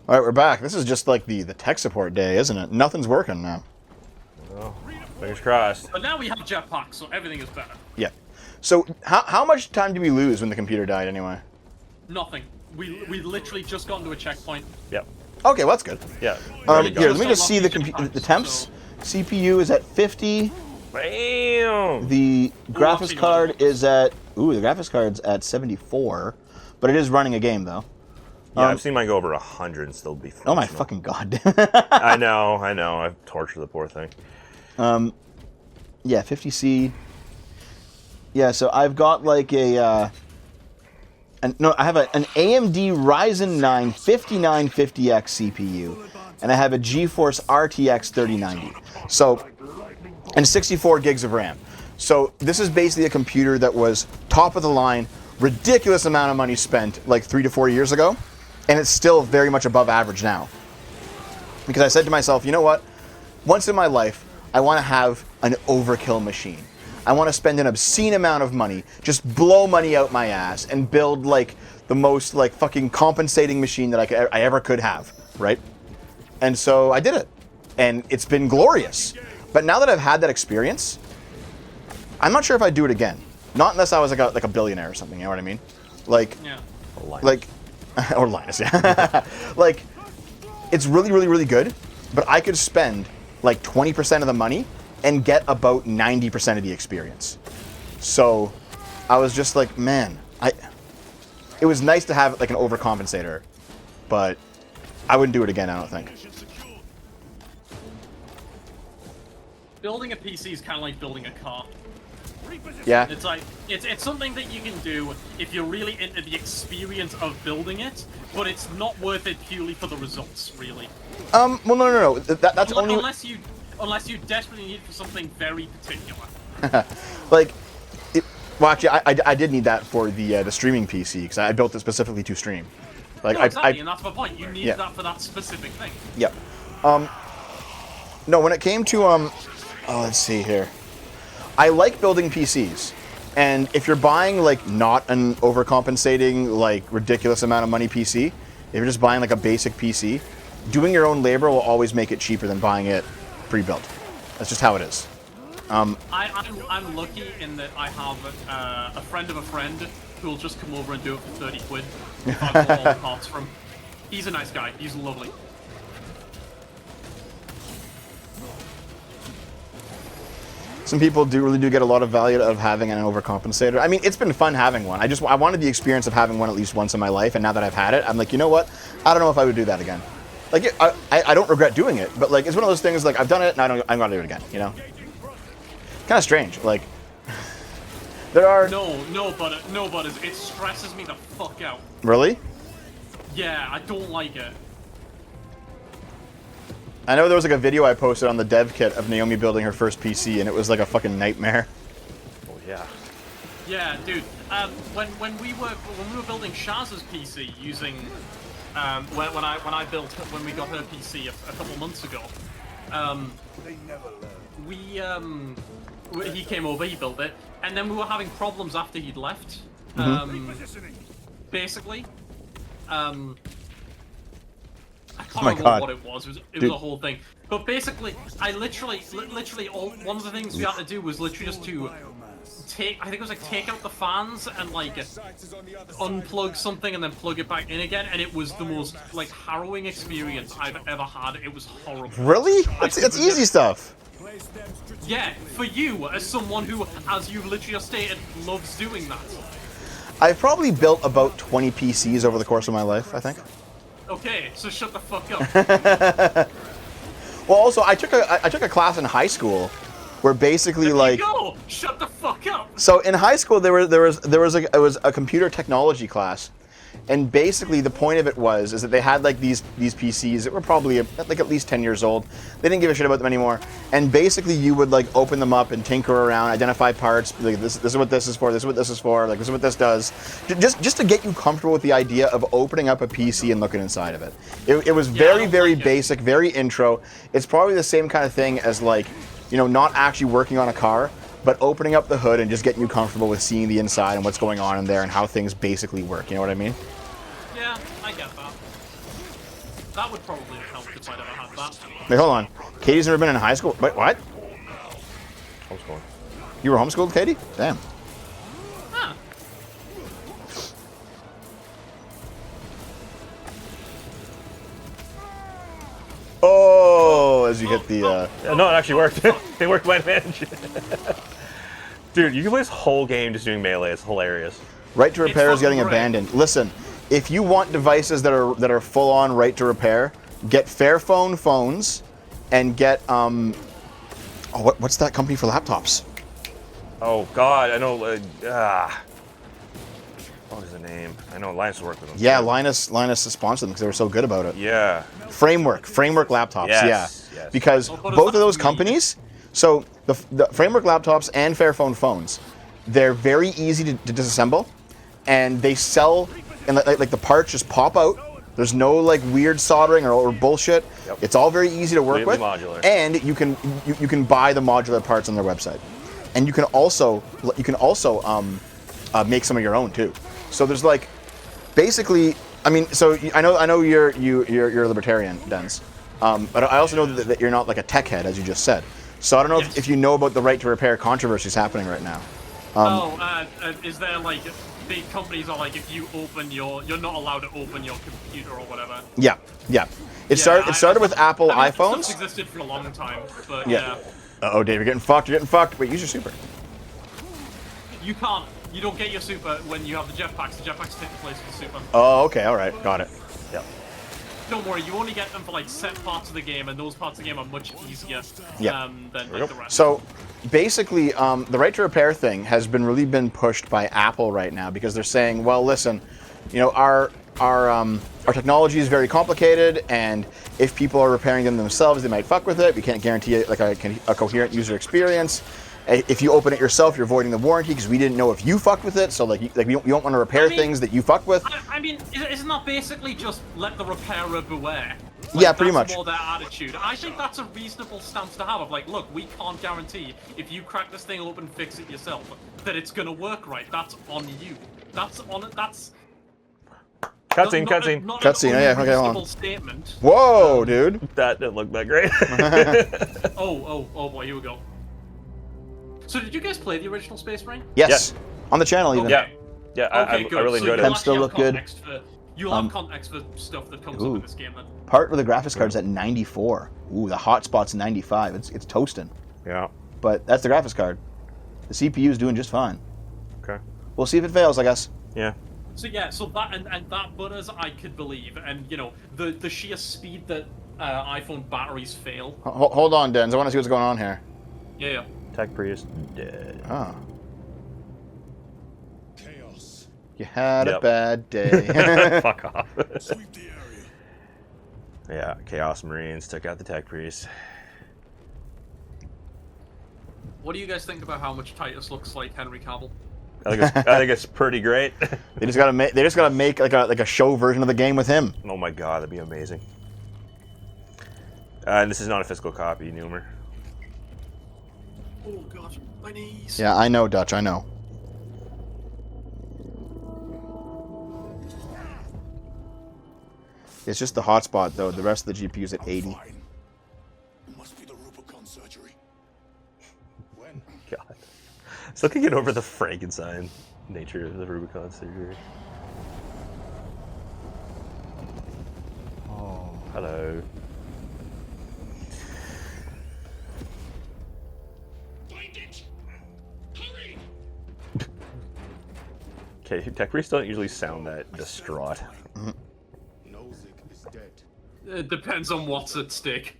All right, we're back. This is just like the tech support day, isn't it? Nothing's working now. Well, fingers crossed. But now we have jetpacks, so everything is better. Yeah. So how much time did we lose when the computer died anyway? Nothing. We literally just got into a checkpoint. Yep. Okay, well, that's good. Yeah. Here, let me just see the temps. CPU is at 50. Bam! The graphics card is at the graphics card's at 74, but it is running a game though. Yeah, I've seen mine go over 100 and still be functional. Oh my fucking god. I know. I've tortured the poor thing. Yeah, 50C. Yeah, so I've got like I have an AMD Ryzen 9 5950X CPU, and I have a GeForce RTX 3090. So, and 64 gigs of RAM. So this is basically a computer that was top of the line, ridiculous amount of money spent like 3 to 4 years ago, and it's still very much above average now. Because I said to myself, you know what? Once in my life, I want to have an overkill machine. I want to spend an obscene amount of money, just blow money out my ass, and build like the most like fucking compensating machine that I ever could have, right? And so I did it, and it's been glorious. But now that I've had that experience, I'm not sure if I'd do it again. Not unless I was like a billionaire or something. You know what I mean? Like, Yeah. like, or Linus, yeah. Like, it's really, really, really good. But I could spend like 20% of the money and get about 90% of the experience. So I was just like, man, it was nice to have like an overcompensator, but I wouldn't do it again, I don't think. Building a PC is kind of like building a car. Yeah. It's like it's something that you can do if you're really into the experience of building it, but it's not worth it purely for the results, really. Well, no. That's only unless you desperately need it for something very particular. like, well, actually, I did need that for the streaming PC because I built it specifically to stream. Like, no, exactly, and that's my point. You need that for that specific thing. Yep. No, when it came to let's see here. I like building PCs, and if you're buying like not an overcompensating like ridiculous amount of money PC, if you're just buying like a basic PC, doing your own labor will always make it cheaper than buying it pre-built. That's just how it is. I'm lucky in that I have a friend of a friend who will just come over and do it for 30 quid. If I bought all the parts from. He's a nice guy. He's lovely. Some people really do get a lot of value out of having an overcompensator. I mean, it's been fun having one. I wanted the experience of having one at least once in my life, and now that I've had it, I'm like, you know what? I don't know if I would do that again. Like, I don't regret doing it, but like, it's one of those things like I've done it, and I'm gonna do it again. You know? Kind of strange. Like, there are no, but it stresses me the fuck out. Really? Yeah, I don't like it. I know there was like a video I posted on the dev kit of Naomi building her first PC, and it was like a fucking nightmare. Oh yeah. Yeah, dude. When we were building Shaz's PC using when we got her PC a couple months ago, he came over, he built it, and then we were having problems after he'd left. Basically. I can't remember what it was. It was a whole thing. But basically, I literally, one of the things we had to do was literally just to take out the fans and like unplug something and then plug it back in again, and it was the most like harrowing experience I've ever had. It was horrible. Really? It's easy stuff. Yeah, for you, as someone who, as you've literally just stated, loves doing that. I've probably built about 20 PCs over the course of my life, I think. Okay, so shut the fuck up. Well, also, I took a class in high school where basically there like you go. Shut the fuck up. So in high school it was a computer technology class, and basically the point of it is that they had like these PCs that were probably like at least 10 years old. They didn't give a shit about them anymore, and basically you would like open them up and tinker around, identify parts, like this is what this is for, this is what this is for, like this is what this does, just to get you comfortable with the idea of opening up a PC and looking inside of it. It was very basic, very intro. It's probably the same kind of thing as like, you know, not actually working on a car, but opening up the hood and just getting you comfortable with seeing the inside and what's going on in there and how things basically work. You know what I mean? Yeah, I get that. That would probably have helped if I'd ever had that. Wait, hold on. Katie's never been in high school. Wait, what? Homeschooling. You were homeschooled, Katie? Damn. Huh. Oh, as you hit the. Yeah, no, it actually worked. It worked by advantage. Dude, you can play this whole game just doing melee. It's hilarious. Right to repair is getting fucking great. abandoned. Listen, if you want devices that are full on right to repair, get Fairphone phones, and get what's that company for laptops? Oh God, I know. What is the name? I know Linus worked with them. Yeah, Linus sponsored them because they were so good about it. Yeah. Framework laptops. Yes, Yeah, yes. because Well, what does both of that those mean? companies. So the Framework laptops and Fairphone phones, they're very easy to disassemble, and they sell, and like the parts just pop out. There's no like weird soldering or bullshit. Yep. It's all very easy to work with, Completely modular. and you can buy the modular parts on their website, and you can also make some of your own too. So there's like, basically, I mean, so I know you're a libertarian, Denz, but I also know that you're not like a tech head, as you just said. So I don't know Yes. if you know about the right to repair controversies happening right now. Is there like big companies are like if you open you're not allowed to open your computer or whatever? Yeah. It started with Apple I mean, iPhones. It's existed for a long time, but Yeah. Oh, Dave, you're getting fucked. Wait, use your super. you can't. You don't get your super when you have the jetpacks. The jetpacks take the place of the super. Oh, okay, all right, got it. Yep. Don't worry, you only get them for like set parts of the game, and those parts of the game are much easier Yeah. than like the rest. So basically, the right to repair thing has really been pushed by Apple right now because they're saying, well, listen, you know, our technology is very complicated, and if people are repairing them themselves, they might fuck with it. We can't guarantee like a coherent user experience. If you open it yourself, you're voiding the warranty because we didn't know if you fucked with it. So like we don't want to repair things that you fucked with. I mean, isn't that basically just let the repairer beware? Yeah, pretty that's much. More their attitude. I think that's a reasonable stance to have. Of like, look, we can't guarantee if you crack this thing open, fix it yourself, that it's gonna work right. That's on you. That's on it. That's Cutscene. Cutscene, yeah, okay, hold on. Statement. Whoa, dude. That didn't look that great. Oh boy, here we go. So did you guys play the original Space Marine? Yes. On the channel even. Yeah. Yeah, I Okay, good. really So enjoyed you'll it. Them still actually look have good. context you'll have context for stuff that comes up Ooh. in this game then. Part of the graphics card's at 94. Ooh, the hotspot's 95. It's toasting. Yeah. But that's the graphics card. The CPU's doing just fine. Okay. We'll see if it fails, I guess. Yeah. So yeah, so that and that butters I could believe, and you know the sheer speed that iPhone batteries fail. Hold on, Denz. I want to see what's going on here. Yeah. Tech Priest dead. Ah. Chaos. You had a Yep. bad day. Fuck off. Sweep the area. Yeah, Chaos Marines took out the Tech Priest. What do you guys think about how much Titus looks like Henry Cavill? I think it's pretty great. They just gotta make like a show version of the game with him. Oh my god, that'd be amazing. And this is not a physical copy, Numer. Oh god, my knees. Yeah, I know, Dutch. I know. It's just the hotspot though. The rest of the GPU's at 80. Fine. It must be the Rubicon surgery. When? God. Still can't get over the Frankenstein nature of the Rubicon surgery. Oh, hello. Find it! Hurry! Okay, Tech Priests don't usually sound that distraught. Nozick is dead. It depends on what's at stake.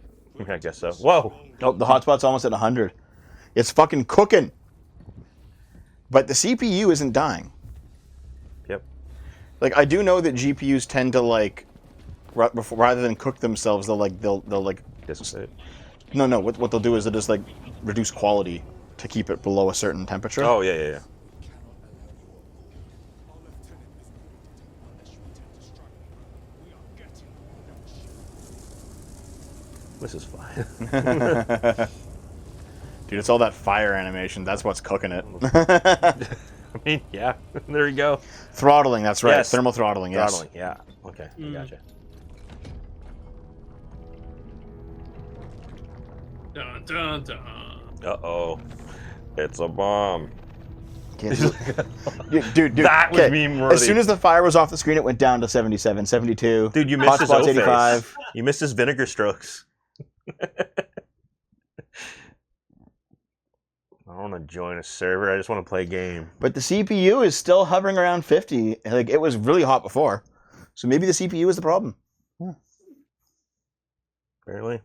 I guess so. Whoa! Oh, the hotspot's almost at 100. It's fucking cooking. But the CPU isn't dying. Yep. Like I do know that GPUs tend to like, rather than cook themselves, they'll like. Dissipate. No. What they'll do is they'll just like reduce quality to keep it below a certain temperature. Oh, yeah. This is fine. Dude, it's all that fire animation. That's what's cooking it. I mean, yeah. There you go. Throttling. That's right. Yes. Thermal throttling. Yes. Throttling. Yeah. Okay. I gotcha. Dun, dun, dun. Uh-oh. It's a bomb. Dude, That was okay. meme-worthy. As soon as the fire was off the screen, it went down to 77, 72. Dude, you missed his Hotspots, O-face. 85. You missed his vinegar strokes. I don't want to join a server. I just want to play a game. But the CPU is still hovering around 50. Like, it was really hot before. So maybe the CPU is the problem. Barely.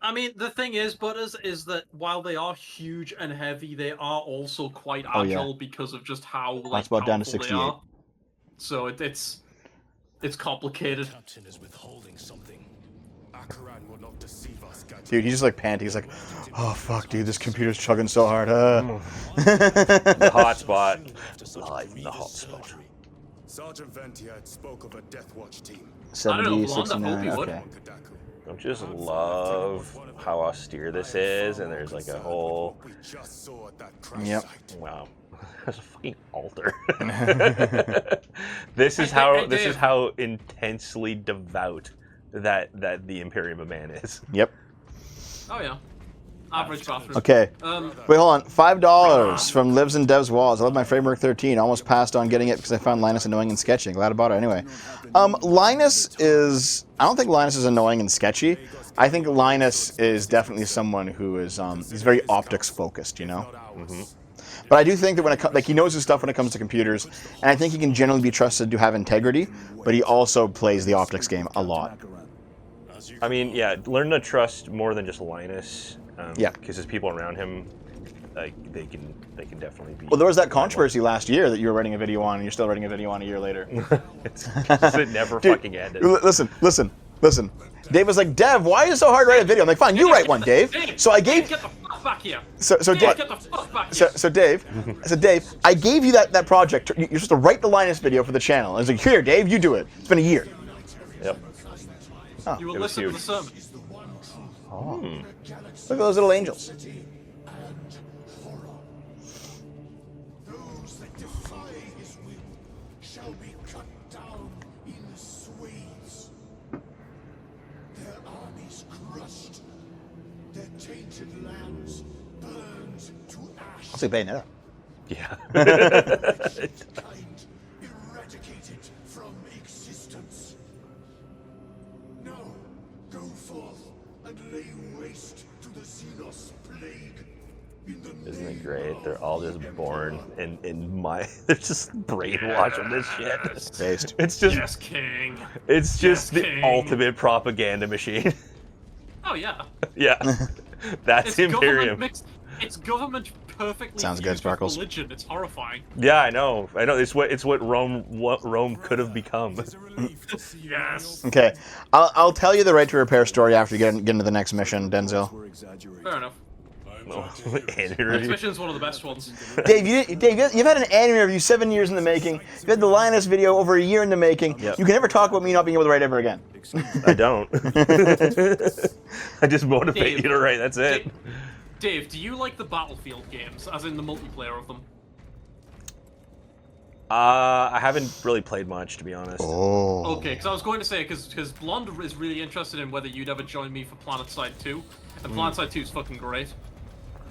I mean, the thing is that while they are huge and heavy, they are also quite agile because of just how Hotspot down to powerful they 68. are. So it's complicated. Captain is withholding something. Akaran will not deceive us, Gadget. Dude, he's just like panting. He's like, oh, fuck, dude, this computer's chugging so hard. The hotspot. Live in the hotspot. Sergeant Ventiad spoke of a Death Watch team. 70, Blonde, I hope 69, he would. okay. Don't you just love how austere this is? And there's like a whole... We just saw at that crash Yep. site. Wow. There's a fucking altar. This is how intensely devout that the Imperium of Man is. Yep. Oh yeah, average bathroom. Okay. Wait, hold on. $5 from Lives and Devs Walls. I love my Framework 13. Almost passed on getting it because I found Linus annoying and sketchy. Glad about it anyway. Linus is... I don't think Linus is annoying and sketchy. I think Linus is definitely someone who is... he's very optics focused, you know? Mm-hmm. But I do think that when it like he knows his stuff when it comes to computers, and I think he can generally be trusted to have integrity, but he also plays the optics game a lot. I mean, yeah, learn to trust more than just Linus. Yeah. Because there's people around him, like they can definitely be. Well, there was that controversy last year that you were writing a video on, and you're still writing a video on a year later. it never Dude, fucking ended. Listen. Dave was like, Dev, why is it so hard to write a video? I'm like, fine, you write one, Dave. So I gave. Get the fuck back here. So Dave, Dave. get the fuck back here. So Dave, I gave you that project. You're supposed to write the Linus video for the channel. I was like, here, Dave, you do it. It's been a year. Yep. Oh. You will It was listen to huge. the sermon. Oh. Look at those little angels. Those that defy his will shall be cut down in swathes. Their armies crushed, their tainted lands burned to ash. I'll say Bayonetta. Yeah. Kind eradicated from existence. Now, go forth and lay waste to the Xenos plague. In the Isn't it name great? of They're all just the born Empire. in my. They're just brainwashing this shit. Based. It's just. Yes, King. It's just the King. ultimate propaganda machine. Oh yeah. Yeah. That's It's Imperium. government mixed. It's government perfectly. Sounds good, fused with Sparkles. Religion. It's horrifying. Yeah, I know. It's what Rome could have become. Yes. Okay, I'll tell you the right to repair story after you get into the next mission, Denzel. Fair enough. Anime Next review. mission's one of the best ones. Dave, you've had an anime review 7 years in the making. You've had the Linus video over a year in the making. Yep. You can never talk about me not being able to write ever again. I don't. I just motivate Dave. you to write. That's it. Dave, do you like the Battlefield games, as in the multiplayer of them? I haven't really played much, to be honest. Oh. Okay, because I was going to say, because Blonde is really interested in whether you'd ever join me for PlanetSide 2, and PlanetSide 2 is fucking great.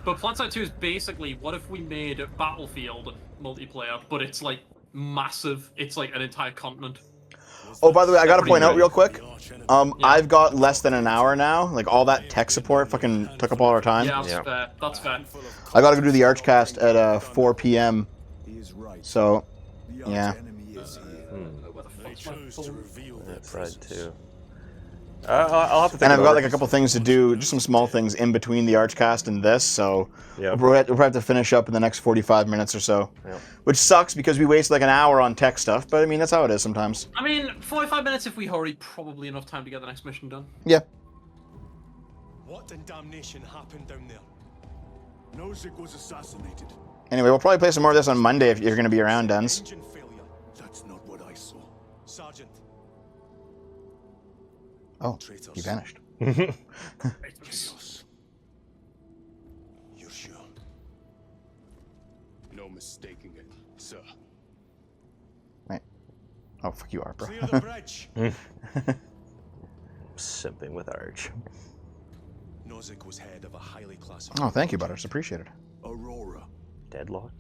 But PlanetSide 2 is basically, what if we made Battlefield multiplayer, but it's like massive, it's like an entire continent. Oh, by the way, I gotta Pretty point out good. real quick. I've got less than an hour now. Like all that tech support fucking took up all our time. Yeah, that's Yeah. fair. That's fair. I gotta go do the Archcast at 4 p.m. So, yeah. Where the fuck's my phone? That's right too. I'll have to think And I've got about like it. a couple things to do, just some small things in between the Archcast and this. So Yeah. we'll probably have to finish up in the next 45 minutes or so. Yeah. Which sucks because we waste like an hour on tech stuff. But I mean, that's how it is sometimes. I mean, 45 minutes if we hurry, probably enough time to get the next mission done. Yeah. What in damnation happened down there? Nozick was assassinated. Anyway, we'll probably play some more of this on Monday if you're going to be around, Dens. Engine failure. That's not what I saw. Sergeant. Oh, Traitors. he vanished. Chaos. You're sure? No mistaking it, sir. Right. Oh, fuck you, Arp, bro. Clear the bridge. Simping with Arch. Nozick was head of a highly classified... Oh, thank you, Butters. Appreciate it. Aurora. Deadlock?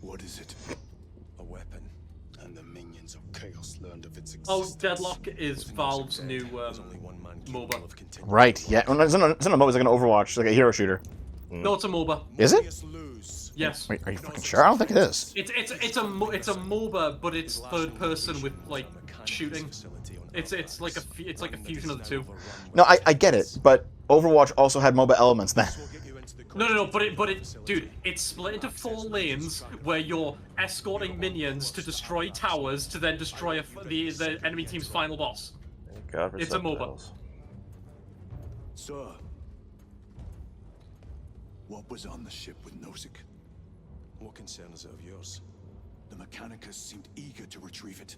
What is it? A weapon. And the minions of Chaos learned of its Oh, existence. Deadlock is Valve's new There's only one man MOBA. capable of continuing. Right, yeah. Well, it's not a MOBA, it's like an Overwatch. It's like a hero shooter. No, it's a MOBA. Is it? Lose. Yes. Wait, are you fucking sure? I don't think it is. It's a MOBA, but it's third person with like shooting. It's like a fusion of the two. No, I get it, but Overwatch also had MOBA elements then. No, but dude, it's split into 4 lanes where you're escorting minions to destroy towers to then destroy the enemy team's final boss. Thank God for It's a MOBA. subtitles. Sir, what was on the ship with Nozick? What concern is it of yours? The Mechanicus seemed eager to retrieve it.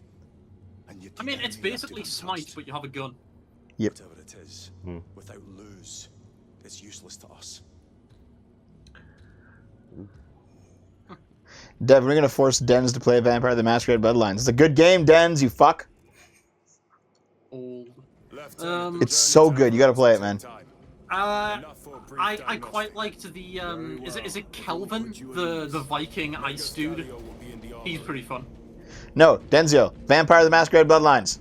And yet I mean, it's basically Smite, but you have a gun. Yep. Whatever it is, without lose, it's useless to us. Dev, we're gonna force Dens to play Vampire the Masquerade Bloodlines. It's a good game, Dens, you fuck. Old. It's so good, you gotta play it, man. I quite liked the is it Kelvin, the Viking ice dude? He's pretty fun. No, Denzio, Vampire the Masquerade Bloodlines.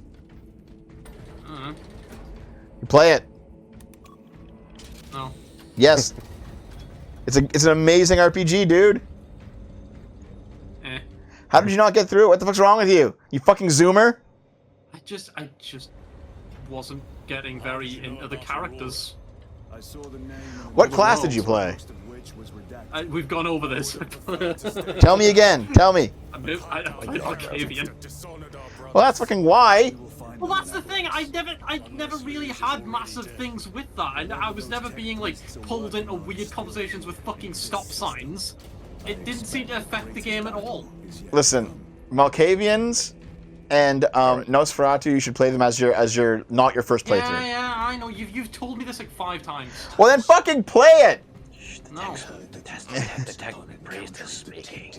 You play it. No. Yes. It's an amazing RPG, dude. Eh. How did you not get through it? What the fuck's wrong with you? You fucking zoomer? I just wasn't getting very into the characters. I saw the name What class did you play? We've gone over this. Tell me again. Tell me. I played Arcavian. Well, that's fucking why. Well, that's the thing. I never really had massive things with that. I was never being like pulled into weird conversations with fucking stop signs. It didn't seem to affect the game at all. Listen, Malkavians and Nosferatu, you should play them as your not your first playthrough. Yeah, I know. You've told me this like 5 times. Well, then fucking play it. No. The tech priest is speaking.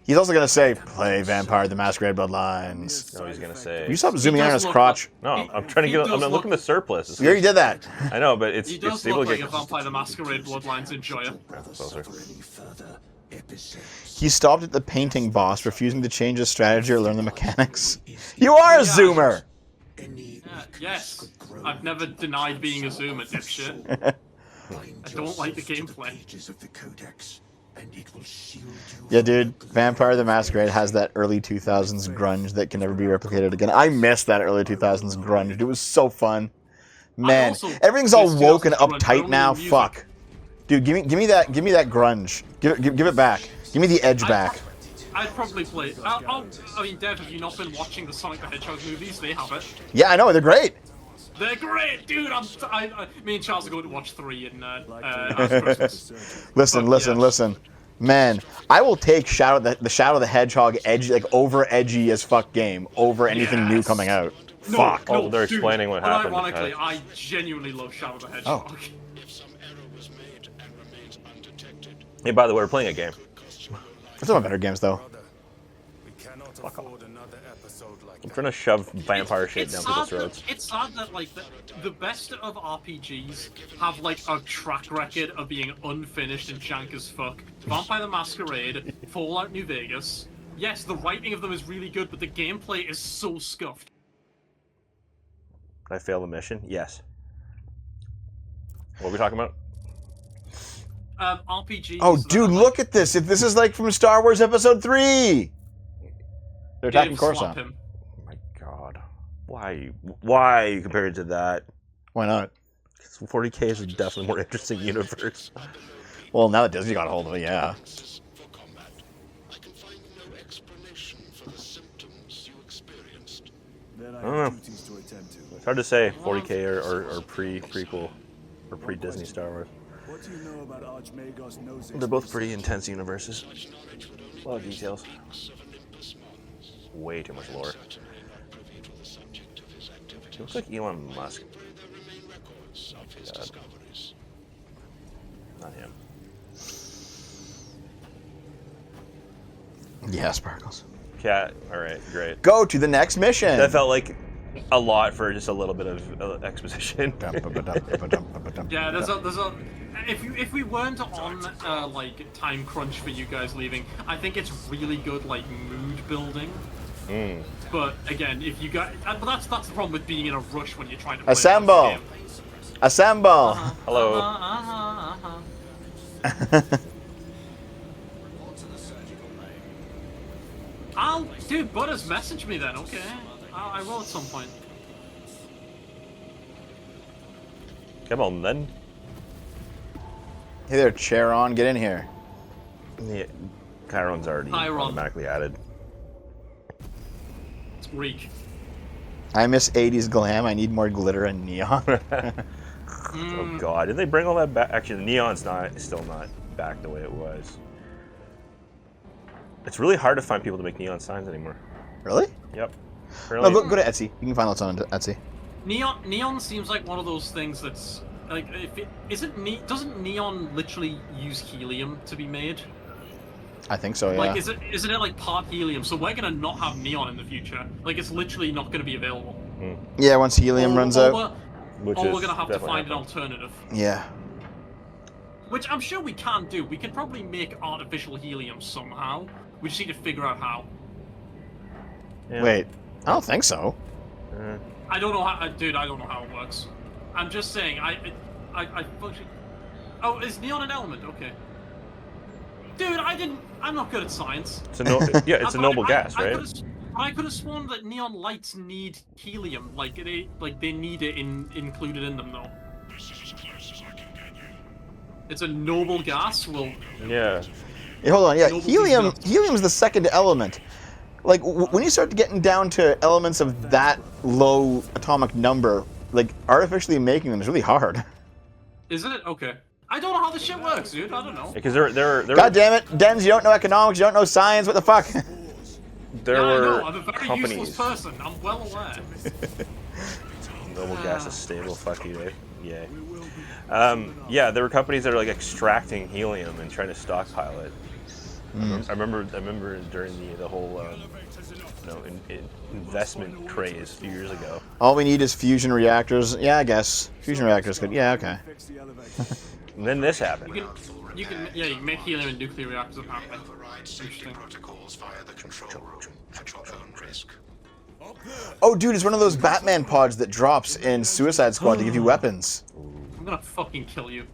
He's also gonna say, "Play Vampire the Masquerade Bloodlines." No, he's gonna say. You stop zooming in on his crotch. No, I'm trying to get. I'm looking at the surplus. You already did that. I know, but it's He does able look to like get a Vampire the Masquerade Bloodlines enjoyer. closer. He stopped at the painting boss, refusing to change his strategy or learn the mechanics. You are a zoomer. Yes, I've never denied being a zoomer, dipshit. I don't like the gameplay. Yeah, dude, Vampire the Masquerade has that early 2000s grunge that can never be replicated again. I miss that early 2000s grunge. It was so fun. Man, also everything's all miss woke and 2000s grunge, uptight but now. only music. Fuck. Dude, give me that grunge. Give it back. Give me the edge back. I'd probably play. I mean, Dev, have you not been watching the Sonic the Hedgehog movies? They have it. Yeah, I know, they're great. They're great, dude. Me and Charles are going to watch 3 in after Christmas. Listen. Man, I will take the Shadow the Hedgehog edgy, like over edgy as fuck game over anything new coming out. No, Fuck. Oh, they're explaining what happened. Ironically, I genuinely love Shadow the Hedgehog. Oh. Hey, by the way, we're playing a game. There's some better games though. I'm trying to shove vampire shit down people's throats. It's sad that like the best of RPGs have like a track record of being unfinished and jank as fuck. Vampire the Masquerade, Fallout New Vegas. Yes, the writing of them is really good, but the gameplay is so scuffed. Did I fail the mission? Yes. What are we talking about? RPGs. Oh, dude, look at this. If this is like from Star Wars Episode 3. They're attacking Coruscant. Him. Oh my god. Why you compare it to that? Why not? 40K is a definitely more interesting universe. Well, now that Disney got a hold of it, yeah. I don't know. It's hard to say 40K or prequel or pre-Disney Star Wars. They're both pretty intense universes. A lot of details. Way too much lore. He looks like Elon Musk. God. Not him. Yeah, Sparkles. Cat. All right, great. Go to the next mission. That felt like a lot for just a little bit of exposition. Yeah, there's a. If we weren't on like time crunch for you guys leaving, I think it's really good like mood building. But again, if you got, but that's the problem with being in a rush when you're trying to play Assemble! this game. Assemble! Hello. Dude, Butters, message me then, okay? I will at some point. Come on then. Hey there, Charon, get in here. Yeah, Chiron's already automatically added. It's Greek. I miss 80s glam. I need more glitter and neon. Oh god, did they bring all that back? Actually, the neon's still not back the way it was. It's really hard to find people to make neon signs anymore. Really? Yep. No, go to Etsy. You can find those on Etsy. Neon seems like one of those things that's like, doesn't neon literally use helium to be made? I think so, yeah. Like, isn't it like part helium? So we're gonna not have neon in the future. Like, it's literally not gonna be available. Yeah, once helium runs out. We're gonna have to find an alternative. Yeah. Which I'm sure we can do. We could probably make artificial helium somehow. We just need to figure out how. Yeah. Wait, I don't think so. I don't know how, dude. I don't know how it works. I'm just saying. I fucking. Oh, is neon an element? Okay. Dude, I'm not good at science. It's a noble gas, right? I could have sworn that neon lights need helium. Like they need it included in them though. It's a noble gas. Well. Yeah. Hey, hold on. Yeah, helium's the second element. Like when you start getting down to elements of that low atomic number, like artificially making them is really hard. Is it? Okay. I don't know how this shit works, dude. I don't know. Because they're God damn it, Dens! You don't know economics. You don't know science. What the fuck? There were I know. I'm a very companies. useless person. I'm well aware. Noble gas is stable. Fuck you, eh? Yay. Yeah, there were companies that are like extracting helium and trying to stockpile it. I remember during the whole investment craze a few years ago. All we need is fusion reactors. Yeah, I guess fusion reactors could. Yeah, okay. And then this happened. You can make helium in nuclear reactors apparently. Interesting. Oh, dude, it's one of those Batman pods that drops in Suicide Squad to give you weapons. I'm gonna fucking kill you.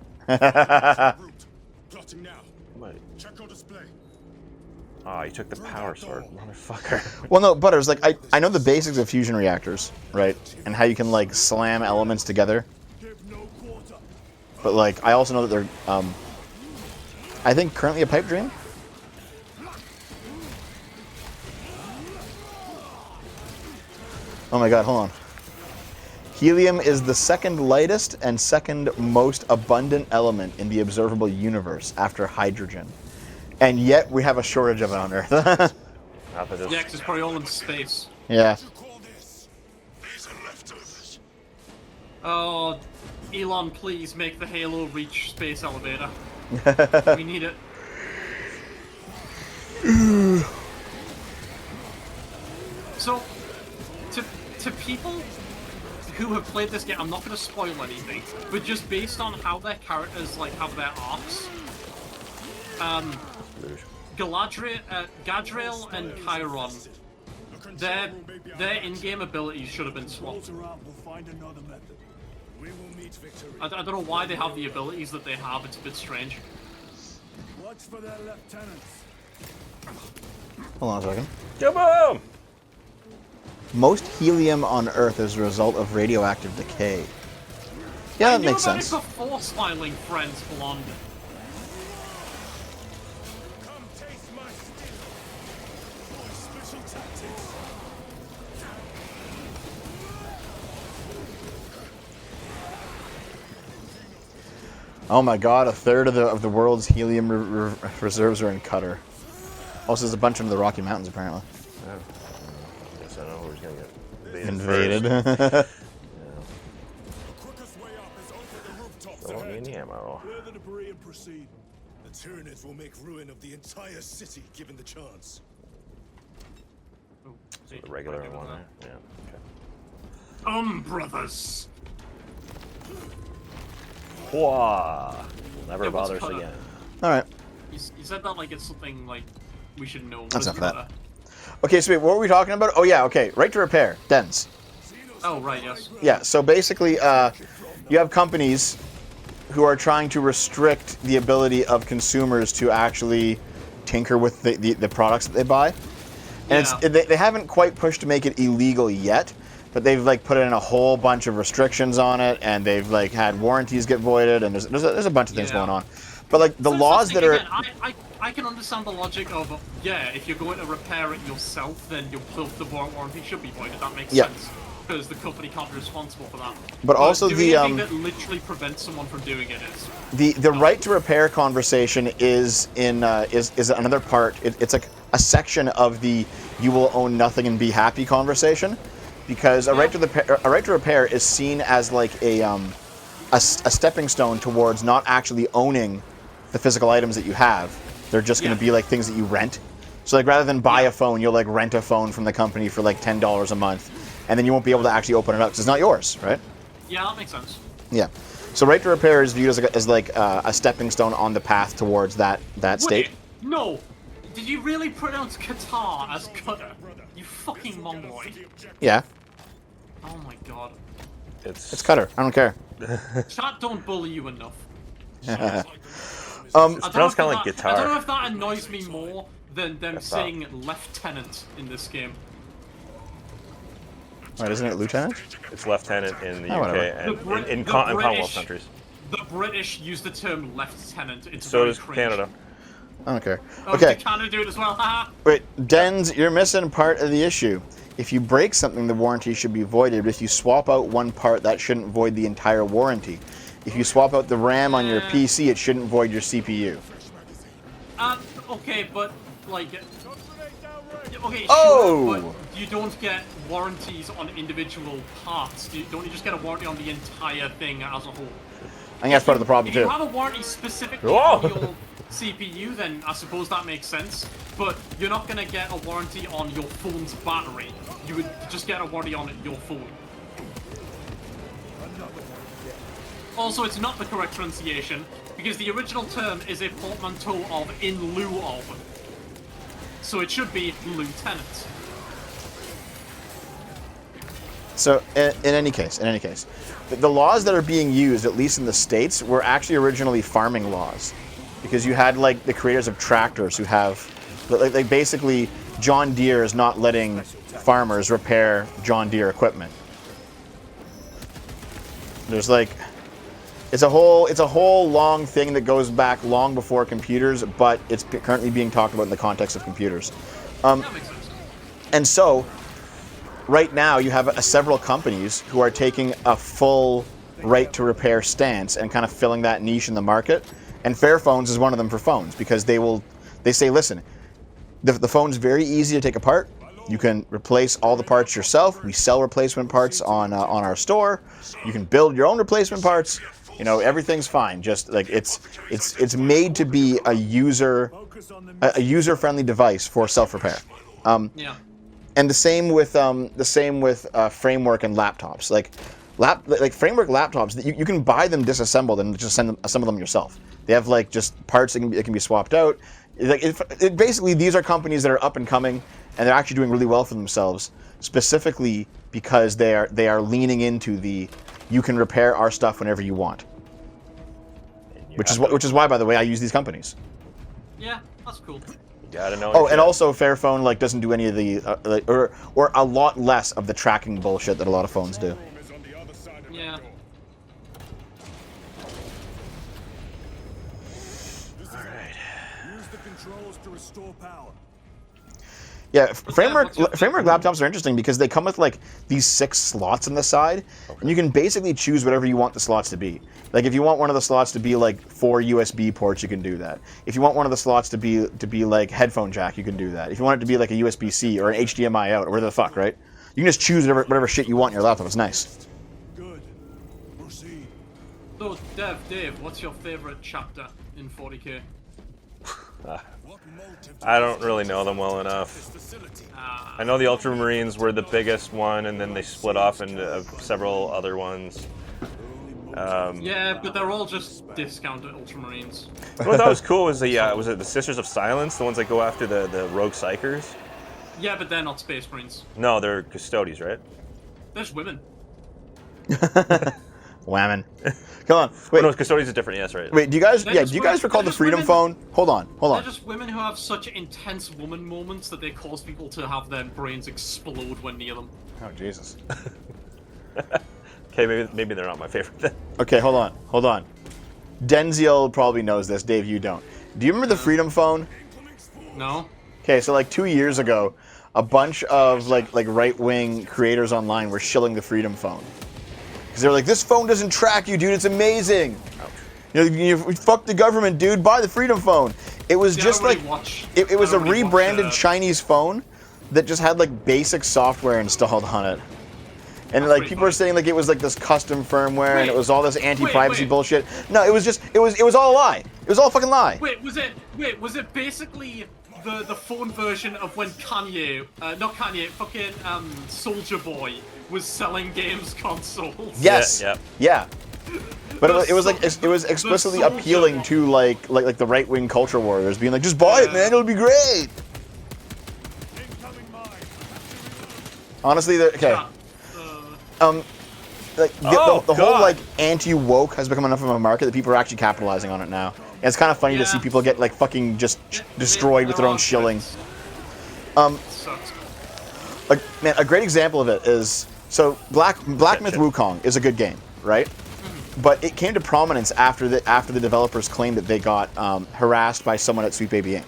Oh, you took the power sword, motherfucker. Well, no, Butters, like, I know the basics of fusion reactors, right? And how you can, like, slam elements together. But, like, I also know that they're, I think currently a pipe dream? Oh my god, hold on. Helium is the second lightest and second most abundant element in the observable universe after hydrogen. And yet we have a shortage of it on Earth. Yeah, because it's probably all in space. Yeah. Oh, Elon, please make the Halo reach space elevator. We need it. So, to people who have played this game, I'm not going to spoil anything, but just based on how their characters like have their arcs, Gadriel and Chiron, their in-game abilities should have been swapped. I don't know why they have the abilities that they have. It's a bit strange. Watch for their lieutenants. Hold on a second. Kaboom! Most helium on Earth is a result of radioactive decay. Yeah, that makes sense. I knew about it before Smiling Friends Blonde. Come taste my steel. My special tactics. Oh my god, a third of the world's helium reserves are in Qatar. Also, there's a bunch under the Rocky Mountains, apparently. Oh. I guess I know who's going to get Invaded. first. The quickest way up is over the rooftops Don't ahead. need any ammo. Clear the debris and proceed. The Tyranids will make ruin of the entire city given the chance. Oh, The regular one there? Yeah, okay. brothers. Whoa. Never Yeah, what's bother us cutter? again. All right. You said that like it's something like we should know. That's What is enough of that. cutter? Okay, so wait, what were we talking about? Oh yeah, okay. Right to repair. Dens. Oh right, yes. Yeah. So basically, you have companies who are trying to restrict the ability of consumers to actually tinker with the products that they buy. And Yeah. they haven't quite pushed to make it illegal yet, but they've like put in a whole bunch of restrictions on it, and they've like had warranties get voided, and there's a bunch of things Yeah. going on. But like the So laws that are again, I can understand the logic of if you're going to repair it yourself, then the warranty should be voided. That makes Yeah. sense because the company can't be responsible for that. But also doing the, anything that literally prevents someone from doing it is. the right to repair conversation is in is another part. It's like a section of the you will own nothing and be happy conversation, because a right to repair is seen as like a stepping stone towards not actually owning the physical items that you have. They're just going to be like things that you rent. So like rather than buy a phone, you'll like rent a phone from the company for like $10 a month, and then you won't be able to actually open it up because it's not yours, right? Yeah, that makes sense. Yeah. So right to repair is viewed as like a stepping stone on the path towards that state. No. Did you really pronounce Qatar as cutter? You fucking mongoloid. Yeah. Oh my god. It's Cutter. I don't care. Chat don't bully you enough. Sounds kind of like guitar. I don't know if that annoys me more than them saying lieutenant in this game. Right, isn't it Lieutenant? It's lieutenant in the Oh, UK whatever. and in The Commonwealth countries. The British use the term lieutenant. It's So very does cringe. Canada. I don't care. Oh, Okay. did Canada do it as well? Haha. Wait, Dens, you're missing part of the issue. If you break something, the warranty should be voided. But if you swap out one part, that shouldn't void the entire warranty. If you swap out the RAM on your PC, it shouldn't void your CPU. Okay, but like, okay, Oh! sure, but you don't get warranties on individual parts. Don't you just get a warranty on the entire thing as a whole? I think that's part of the problem If you too. have a warranty specifically Whoa! on your CPU, then I suppose that makes sense. But you're not gonna get a warranty on your phone's battery. You would just get a warranty on your phone. Also, it's not the correct pronunciation, because the original term is a portmanteau of in lieu of. So it should be lieutenant. So, in any case, the laws that are being used, at least in the States, were actually originally farming laws. Because you had, like, the creators of tractors who have, like basically, John Deere is not letting farmers repair John Deere equipment. There's, like, it's a whole long thing that goes back long before computers, but it's currently being talked about in the context of computers. That makes sense. And so, right now, you have several companies who are taking a full right to repair stance and kind of filling that niche in the market. And Fairphones is one of them for phones, because they say, listen, the phone's very easy to take apart. You can replace all the parts yourself. We sell replacement parts on our store. You can build your own replacement parts. You know, everything's fine. Just like it's made to be a user-friendly device for self-repair. Yeah. And the same with framework and laptops. Like framework laptops, you can buy them disassembled and just assemble them yourself. They have like just parts that can be swapped out. Like basically, these are companies that are up and coming, and they're actually doing really well for themselves, specifically because they are leaning into the you can repair our stuff whenever you want. Which is why, by the way, I use these companies. Yeah, that's cool. You gotta know. Oh, and also Fairphone like doesn't do any of the or a lot less of the tracking bullshit that a lot of phones do. Yeah. Use the controls to restore power. Yeah, framework what's your laptops are interesting because they come with like these 6 slots on the side, and you can basically choose whatever you want the slots to be. Like if you want one of the slots to be like 4 USB ports, you can do that. If you want one of the slots to be like headphone jack, you can do that. If you want it to be like a USB-C or an HDMI out or whatever the fuck, right? You can just choose whatever shit you want in your laptop. It's nice. Good. Proceed. So, Dave, what's your favorite chapter in 40K? I don't really know them well enough. I know the Ultramarines were the biggest one, and then they split off into several other ones. Yeah, but they're all just discounted Ultramarines. What I thought was cool was was it the Sisters of Silence, the ones that go after the rogue psychers? Yeah, but they're not Space Marines. No, they're custodies, right? There's women. Whammon. Come on. Wait. Oh, no, custodies is different. Yes, right. Wait, do you guys? They're Yeah, just do you guys women- recall they're the just Freedom women. Phone? Hold on. They're just women who have such intense woman moments that they cause people to have their brains explode when near them. Oh Jesus. Okay, maybe they're not my favorite then. Okay, hold on. Denziel probably knows this. Dave, you don't. Do you remember the Freedom Phone? No? Okay, so like 2 years ago, a bunch of like right-wing creators online were shilling the Freedom Phone because they were like, "This phone doesn't track you, dude. It's amazing. You fuck the government, dude. Buy the Freedom Phone." It was just like it was a rebranded Chinese phone that just had like basic software installed on it. And like people are saying like it was like this custom firmware and it was all this anti-privacy bullshit. No, it was just it was all a lie. It was all a fucking lie. Was it basically the phone version of when Kanye, not Kanye, fucking Soulja Boy was selling games consoles? Yes. Yeah. But it was explicitly appealing to like the right-wing culture warriors, being like, just buy it, man, it'll be great. Honestly, okay. Like the whole like anti-woke has become enough of a market that people are actually capitalizing on it now. And it's kind of funny to see people get like fucking just destroyed with their own shilling. Like man, a great example of it is so Black Myth Wukong is a good game, right? But it came to prominence after the developers claimed that they got harassed by someone at Sweet Baby Inc.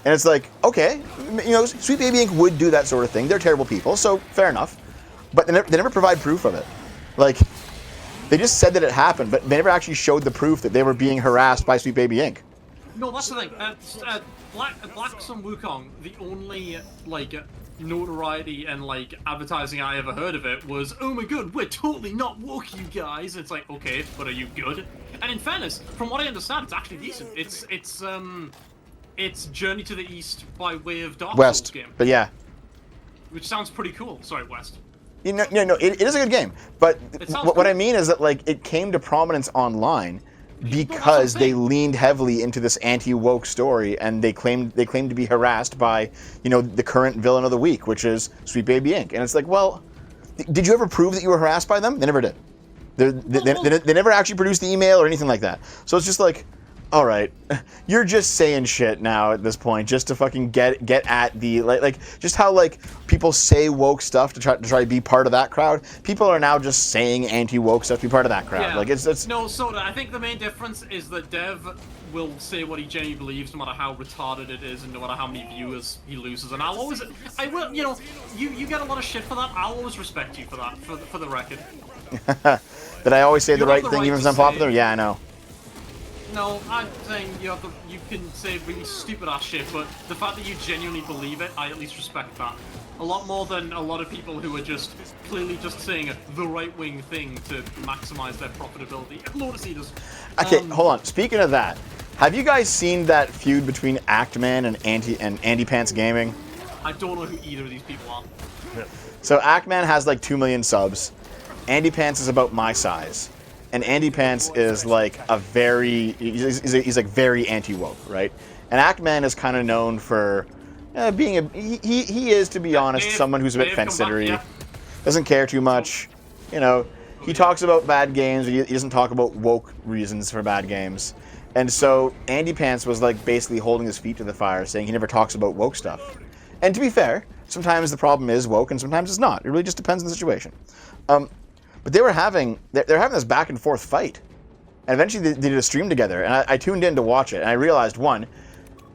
And it's like, okay, you know, Sweet Baby Inc. would do that sort of thing. They're terrible people, so fair enough. But they never provide proof of it. Like, they just said that it happened, but they never actually showed the proof that they were being harassed by Sweet Baby Inc. No, that's the thing. Black Sun Wukong, the only like notoriety and like advertising I ever heard of it was, oh my god, we're totally not woke, you guys. It's like, okay, but are you good? And in fairness, from what I understand, it's actually decent. It's Journey to the East by way of Dark Souls game. But yeah. Which sounds pretty cool. Sorry, West. You know, it is a good game. But what I mean is that like it came to prominence online because they leaned heavily into this anti-woke story, and they claimed to be harassed by, you know, the current villain of the week, which is Sweet Baby Inc. And it's like, well, did you ever prove that you were harassed by them? They never did. They never actually produced the email or anything like that. So it's just like, all right, you're just saying shit now at this point, just to fucking get at the like just how like people say woke stuff to try to be part of that crowd. People are now just saying anti-woke stuff to be part of that crowd. Yeah. Like it's no, Soda. I think the main difference is that Dev will say what he genuinely believes, no matter how retarded it is, and no matter how many viewers he loses. And I will, you know, you get a lot of shit for that. I'll always respect you for that, for the record. That I always say the right thing even if it's unpopular. Yeah, I know. No, I'm saying you can say really stupid ass shit, but the fact that you genuinely believe it, I at least respect that. A lot more than a lot of people who are just clearly just saying the right wing thing to maximize their profitability. Lotus Eaters. Okay, hold on. Speaking of that, have you guys seen that feud between Actman and Andy Pants Gaming? I don't know who either of these people are. So Actman has like 2 million subs. Andy Pants is about my size. And Andy Pants is like he's like very anti-woke, right? And Actman is kind of known for being he is, to be honest, someone who's a bit fence-sittery, doesn't care too much. You know, he talks about bad games, but he doesn't talk about woke reasons for bad games. And so Andy Pants was like basically holding his feet to the fire, saying he never talks about woke stuff. And to be fair, sometimes the problem is woke and sometimes it's not. It really just depends on the situation. But they're having this back and forth fight, and eventually they did a stream together, and I tuned in to watch it, and I realized, one,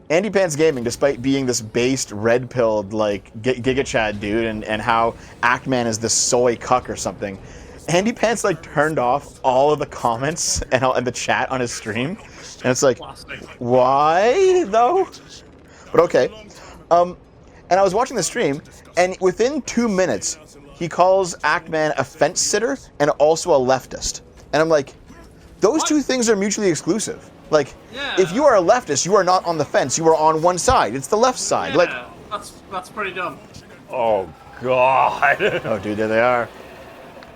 Andy Pants Gaming, despite being this based, red-pilled, like, Giga Chad dude, and how Actman is this soy cuck or something, Andy Pants, like, turned off all of the comments and the chat on his stream, and it's like, why, though? But okay. And I was watching the stream, and within 2 minutes, he calls Actman a fence sitter and also a leftist. And I'm like, those two things are mutually exclusive. Like, Yeah. if you are a leftist, you are not on the fence. You are on one side. It's the left side. Yeah, Like, that's pretty dumb. Oh God. oh, dude, there they are.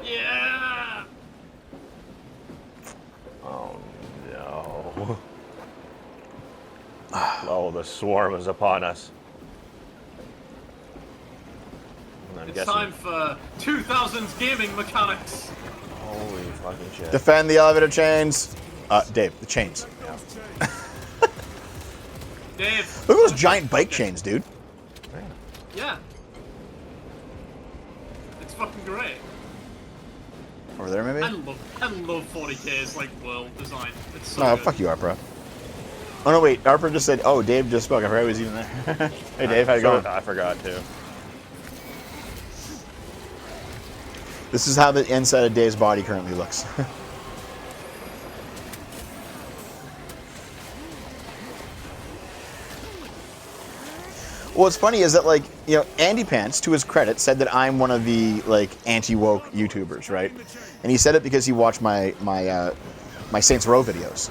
Yeah. Oh no. Oh, the swarm is upon us. I'm It's guessing. time for 2000s gaming mechanics. Holy fucking shit. Defend the elevator chains. Dave, the chains. Dave. Look at those giant bike chains, dude. Yeah. It's fucking great. Over there, maybe? I love 40K's like world design. It's so No, good. fuck you, Arpra. Oh, no, wait. Arpra just said, oh, Dave just spoke. I forgot he was even there. Hey, Dave, how you going? I forgot too. This is how the inside of Dave's body currently looks. What's funny is that, like, you know, Andy Pants, to his credit, said that I'm one of the, like, anti-woke YouTubers, right? And he said it because he watched my Saints Row videos.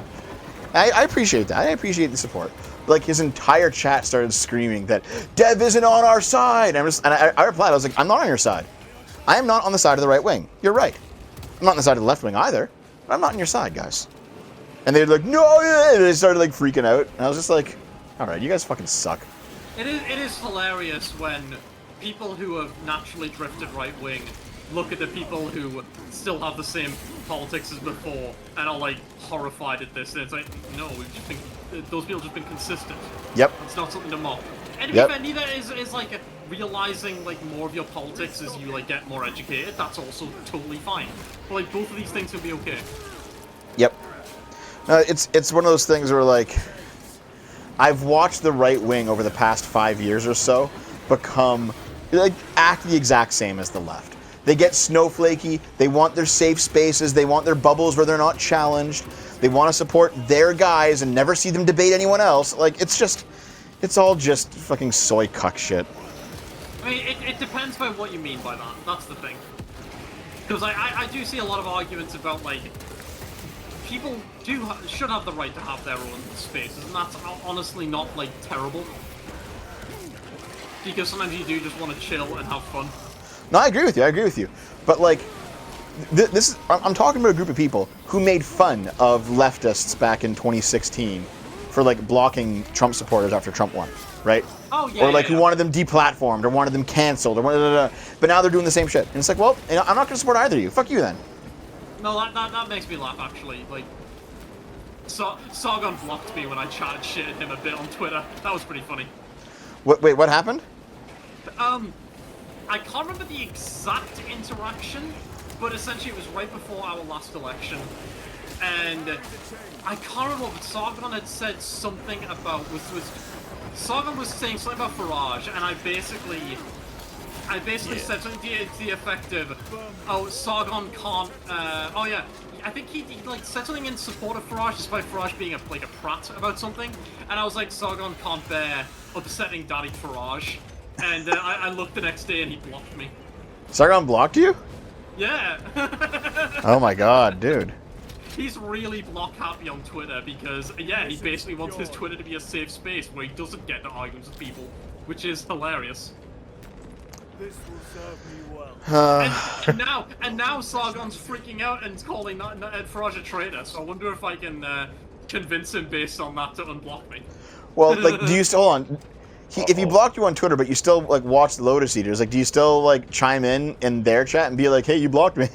I appreciate that. I appreciate the support. Like, his entire chat started screaming that Dev isn't on our side. And I replied, I was like, I'm not on your side. I am not on the side of the right wing. You're right. I'm not on the side of the left wing either. But I'm not on your side, guys. And they're like, no, yeah. And they started, like, freaking out. And I was just like, all right, you guys fucking suck. It is hilarious when people who have naturally drifted right wing look at the people who still have the same politics as before and are like horrified at this. And it's like, no, we've just been, those people have just been consistent. Yep. It's not something to mock. And to Yep. be fair, neither is like realizing like more of your politics as you like get more educated. That's also totally fine. But like both of these things can be okay. Yep. It's one of those things where, like, I've watched the right wing over the past 5 years or so become, like, act the exact same as the left. They get snowflakey, they want their safe spaces, they want their bubbles where they're not challenged, they want to support their guys and never see them debate anyone else. Like, it's all just fucking soy cuck shit. I mean, it depends by what you mean by that. That's the thing. Because I do see a lot of arguments about, like, people should have the right to have their own spaces, and that's honestly not, like, terrible. Because sometimes you do just want to chill and have fun. No, I agree with you. But, like, I'm talking about a group of people who made fun of leftists back in 2016 for, like, blocking Trump supporters after Trump won, right? Oh, yeah. Or, like, yeah. who wanted them deplatformed or wanted them canceled, or but now they're doing the same shit. And it's like, well, you know, I'm not going to support either of you. Fuck you then. No, that makes me laugh, actually. Like, Sargon blocked me when I chatted shit at him a bit on Twitter. That was pretty funny. Wait, what happened? I can't remember the exact interaction, but essentially it was right before our last election. And I can't remember, but Sargon had said something about... Sargon was saying something about Farage, and I basically said something to the effect of, oh, Sargon can't, oh yeah, I think he like said something in support of Farage, despite Farage being a prat about something, and I was like, Sargon can't bear upsetting Daddy Farage, and I looked the next day and he blocked me. Sargon blocked you? Yeah. Oh my god, dude. He's really block happy on Twitter because, yeah, he basically wants his Twitter to be a safe space where he doesn't get into arguments with people, which is hilarious. This will serve me well. And now Sargon's freaking out and calling Farage a traitor, so I wonder if I can convince him based on that to unblock me. Well, like, do you still, hold on, if he blocked you on Twitter, but you still, like, watch the Lotus Eaters, like, do you still, like, chime in their chat and be like, hey, you blocked me?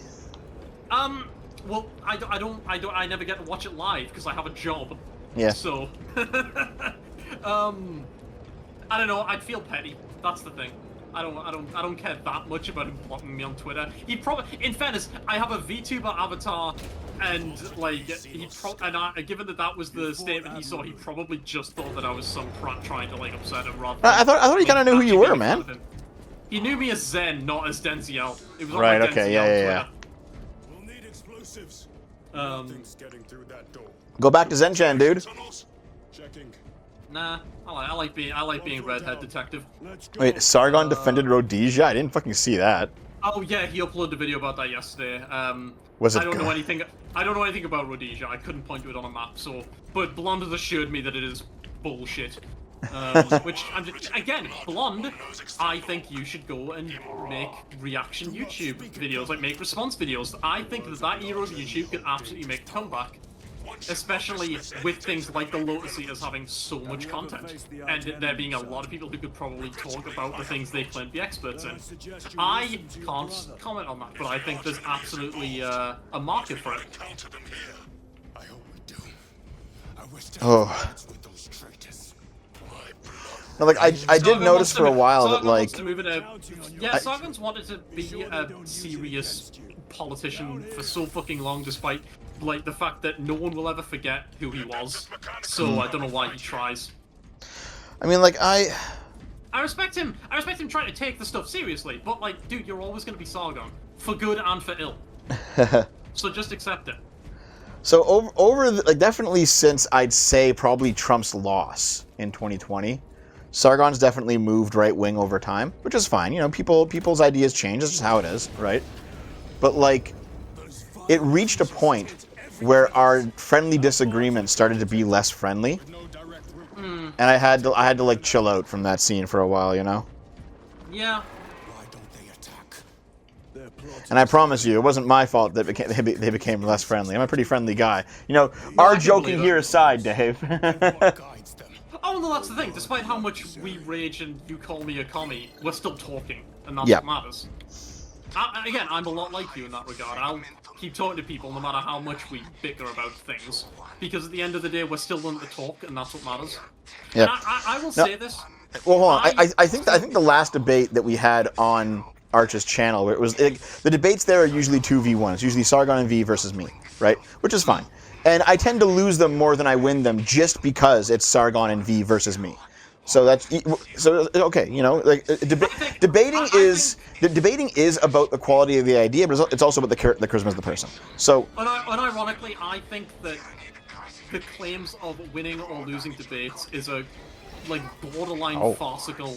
Well, I never get to watch it live because I have a job. Yeah. So, I don't know. I'd feel petty. That's the thing. I don't care that much about him blocking me on Twitter. He probably, in fairness, I have a VTuber avatar, and like given that was the statement he saw, he probably just thought that I was some prat trying to like upset him rather. I thought he kind of knew who you were, man. He knew me as Zen, not as Denziel. It was on Right. my Okay. Denziel Yeah. We'll need explosives. Nothing's getting through that door. Go back to Zenchan, dude. Tunnels. Checking. Nah, I like being redhead detective. Let's go. Wait, Sargon defended Rhodesia? I didn't fucking see that. Oh yeah, he uploaded a video about that yesterday. Was it I don't know good? anything. I don't know anything about Rhodesia. I couldn't point to it on a map. So, but Blonde has assured me that it is bullshit. Which again, Blonde, I think you should go and make reaction YouTube videos, like make response videos. I think that era of YouTube could absolutely make a comeback. Especially with things like the Lotus Eaters having so much content, and there being a lot of people who could probably talk about the things they claim to be experts in. I can't comment on that, but I think there's absolutely a market for it. Oh. No, like I did notice for a while that like Sargon's wanted to be a serious politician for so fucking long, despite like the fact that no one will ever forget who he was. So I don't know why he tries. I mean, like I respect him. I respect him trying to take the stuff seriously, but like, dude, you're always going to be Sargon, for good and for ill. So just accept it. So like definitely since I'd say probably Trump's loss in 2020, Sargon's definitely moved right wing over time, which is fine. You know, people's ideas change. That's just how it is, right? But like, it reached a point where our friendly disagreement started to be less friendly, and I had to like chill out from that scene for a while, you know. Yeah. And I promise you, it wasn't my fault that they became less friendly. I'm a pretty friendly guy. You know, our joking here aside, Dave. Oh, no, that's the thing. Despite how much we rage and you call me a commie, we're still talking, and that's what matters. Again, I'm a lot like you in that regard. I'll keep talking to people no matter how much we bicker about things, because at the end of the day, we're still willing to talk, and that's what matters. Yeah. I will say this. Well, hold on. I think the last debate that we had on Arch's channel, where it was the debates there are usually 2v1. It's usually Sargon and V versus me, right? Which is fine. And I tend to lose them more than I win them just because it's Sargon and V versus me. So that's okay. You know, like debating is about the quality of the idea, but it's also about the charisma of the person. So, unironically, I think that the claims of winning or losing debates is a like borderline farcical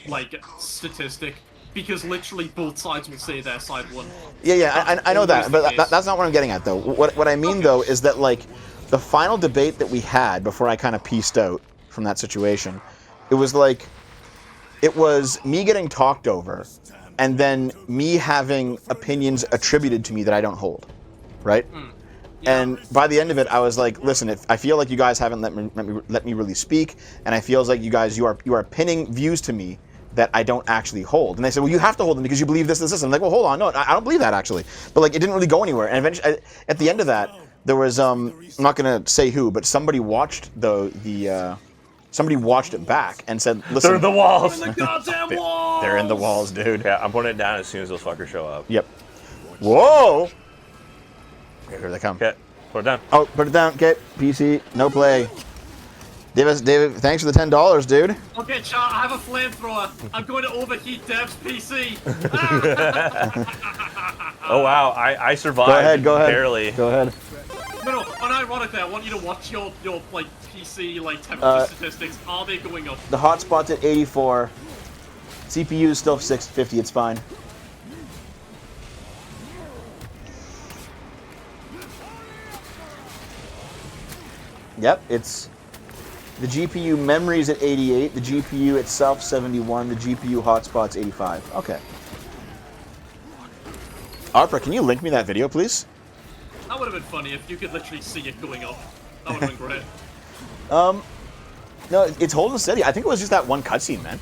like statistic. Because literally both sides will say their side won. Yeah, I know that, but that's not what I'm getting at, though. What I mean, though, is that, like, the final debate that we had before I kind of pieced out from that situation, it was me getting talked over, and then me having opinions attributed to me that I don't hold, right? Yeah. And by the end of it, I was like, listen, I feel like you guys haven't let me really speak, and I feel like you are pinning views to me that I don't actually hold. And they said, well, you have to hold them because you believe this. I'm like, well, hold on. No, I don't believe that, actually. But, like, it didn't really go anywhere. And eventually, at the end of that, there was, I'm not going to say who, but somebody watched somebody watched it back and said, listen. They're in the walls. They're in the goddamn walls. They're in the walls, dude. Yeah, I'm putting it down as soon as those fuckers show up. Yep. Whoa! Here they come. Okay, put it down. Oh, put it down. Okay, PC, no play. David, thanks for the $10, dude. Okay, chat, I have a flamethrower. I'm going to overheat Dev's PC. Oh wow, I survived. Go ahead. Barely. Go ahead. No, unironically, I want you to watch your like PC like temperature statistics. Are they going up? The hotspot's at 84. CPU is still 650. It's fine. Yep, it's. The GPU memory is at 88, the GPU itself 71, the GPU hotspot's 85. Okay. Arpa, can you link me that video, please? That would have been funny if you could literally see it going up. That would have been great. No, it's holding steady. I think it was just that one cutscene, man.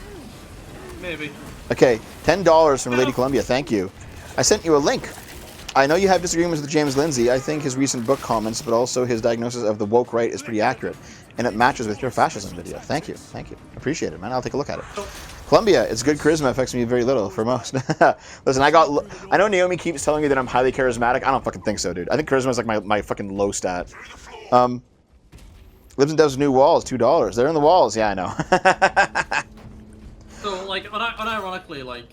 Maybe. Okay, $10 from Lady Columbia. Thank you. I sent you a link. I know you have disagreements with James Lindsay. I think his recent book comments, but also his diagnosis of the woke right is pretty accurate. And it matches with your fascism video. Thank you. Thank you. Appreciate it, man. I'll take a look at it. Columbia, it's good charisma. Affects me very little for most. Listen, I know Naomi keeps telling me that I'm highly charismatic. I don't fucking think so, dude. I think charisma is like my fucking low stat. Lives and Dev's new walls, $2. They're in the walls. Yeah, I know. So, like, unironically, like,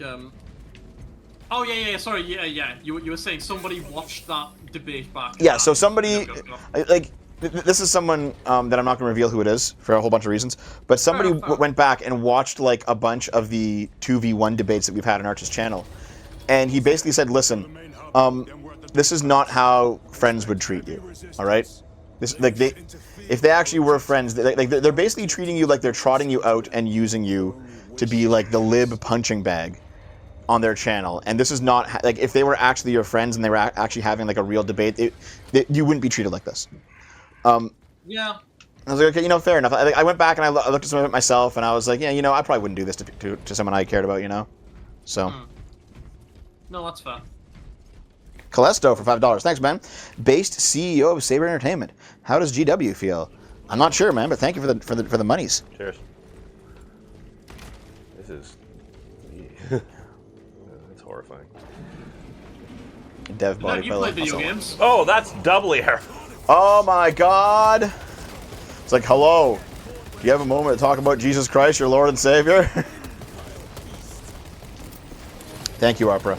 oh, yeah, sorry, yeah. You were saying somebody watched that debate back. Yeah, so somebody, like, this is someone that I'm not going to reveal who it is for a whole bunch of reasons, but somebody went back and watched, like, a bunch of the 2v1 debates that we've had on Arch's channel. and he basically said, "Listen, this is not how friends would treat you. All right, this like if they actually were friends, they're basically treating you like they're trotting you out and using you to be like the lib punching bag on their channel. And this is not like if they were actually your friends and they were actually having like a real debate, you wouldn't be treated like this." Yeah. I was like, okay, fair enough. I went back and I looked at some of it myself, and I was like, yeah, I probably wouldn't do this to someone I cared about, So. No, that's fair. Calesto for $5. Thanks, man. Based CEO of Saber Entertainment. How does GW feel? I'm not sure, man, but thank you for the monies. Cheers. This is... That's horrifying. Dev body You play video games? Oh, that's doubly horrifying. Oh my God! It's like, hello. Do you have a moment to talk about Jesus Christ, your Lord and Savior? Thank you, Opera.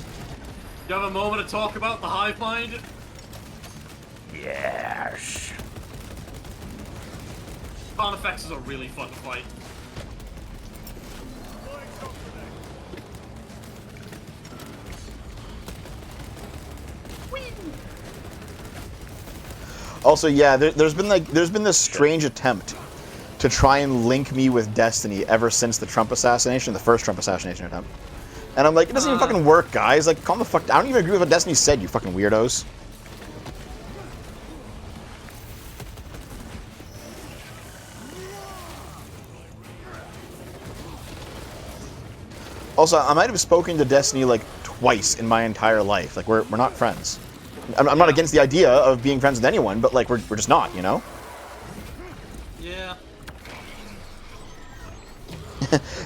You have a moment to talk about the hive mind? Yes. Carnifexes are really fun to fight. Also, yeah, there's been this strange attempt to try and link me with Destiny ever since the Trump assassination, the first Trump assassination attempt. And I'm like, it doesn't even fucking work, guys. Like, calm the fuck down. I don't even agree with what Destiny said, you fucking weirdos. Also, I might have spoken to Destiny like twice in my entire life. Like, we're not friends. I'm not against the idea of being friends with anyone, but like we're just not, Yeah.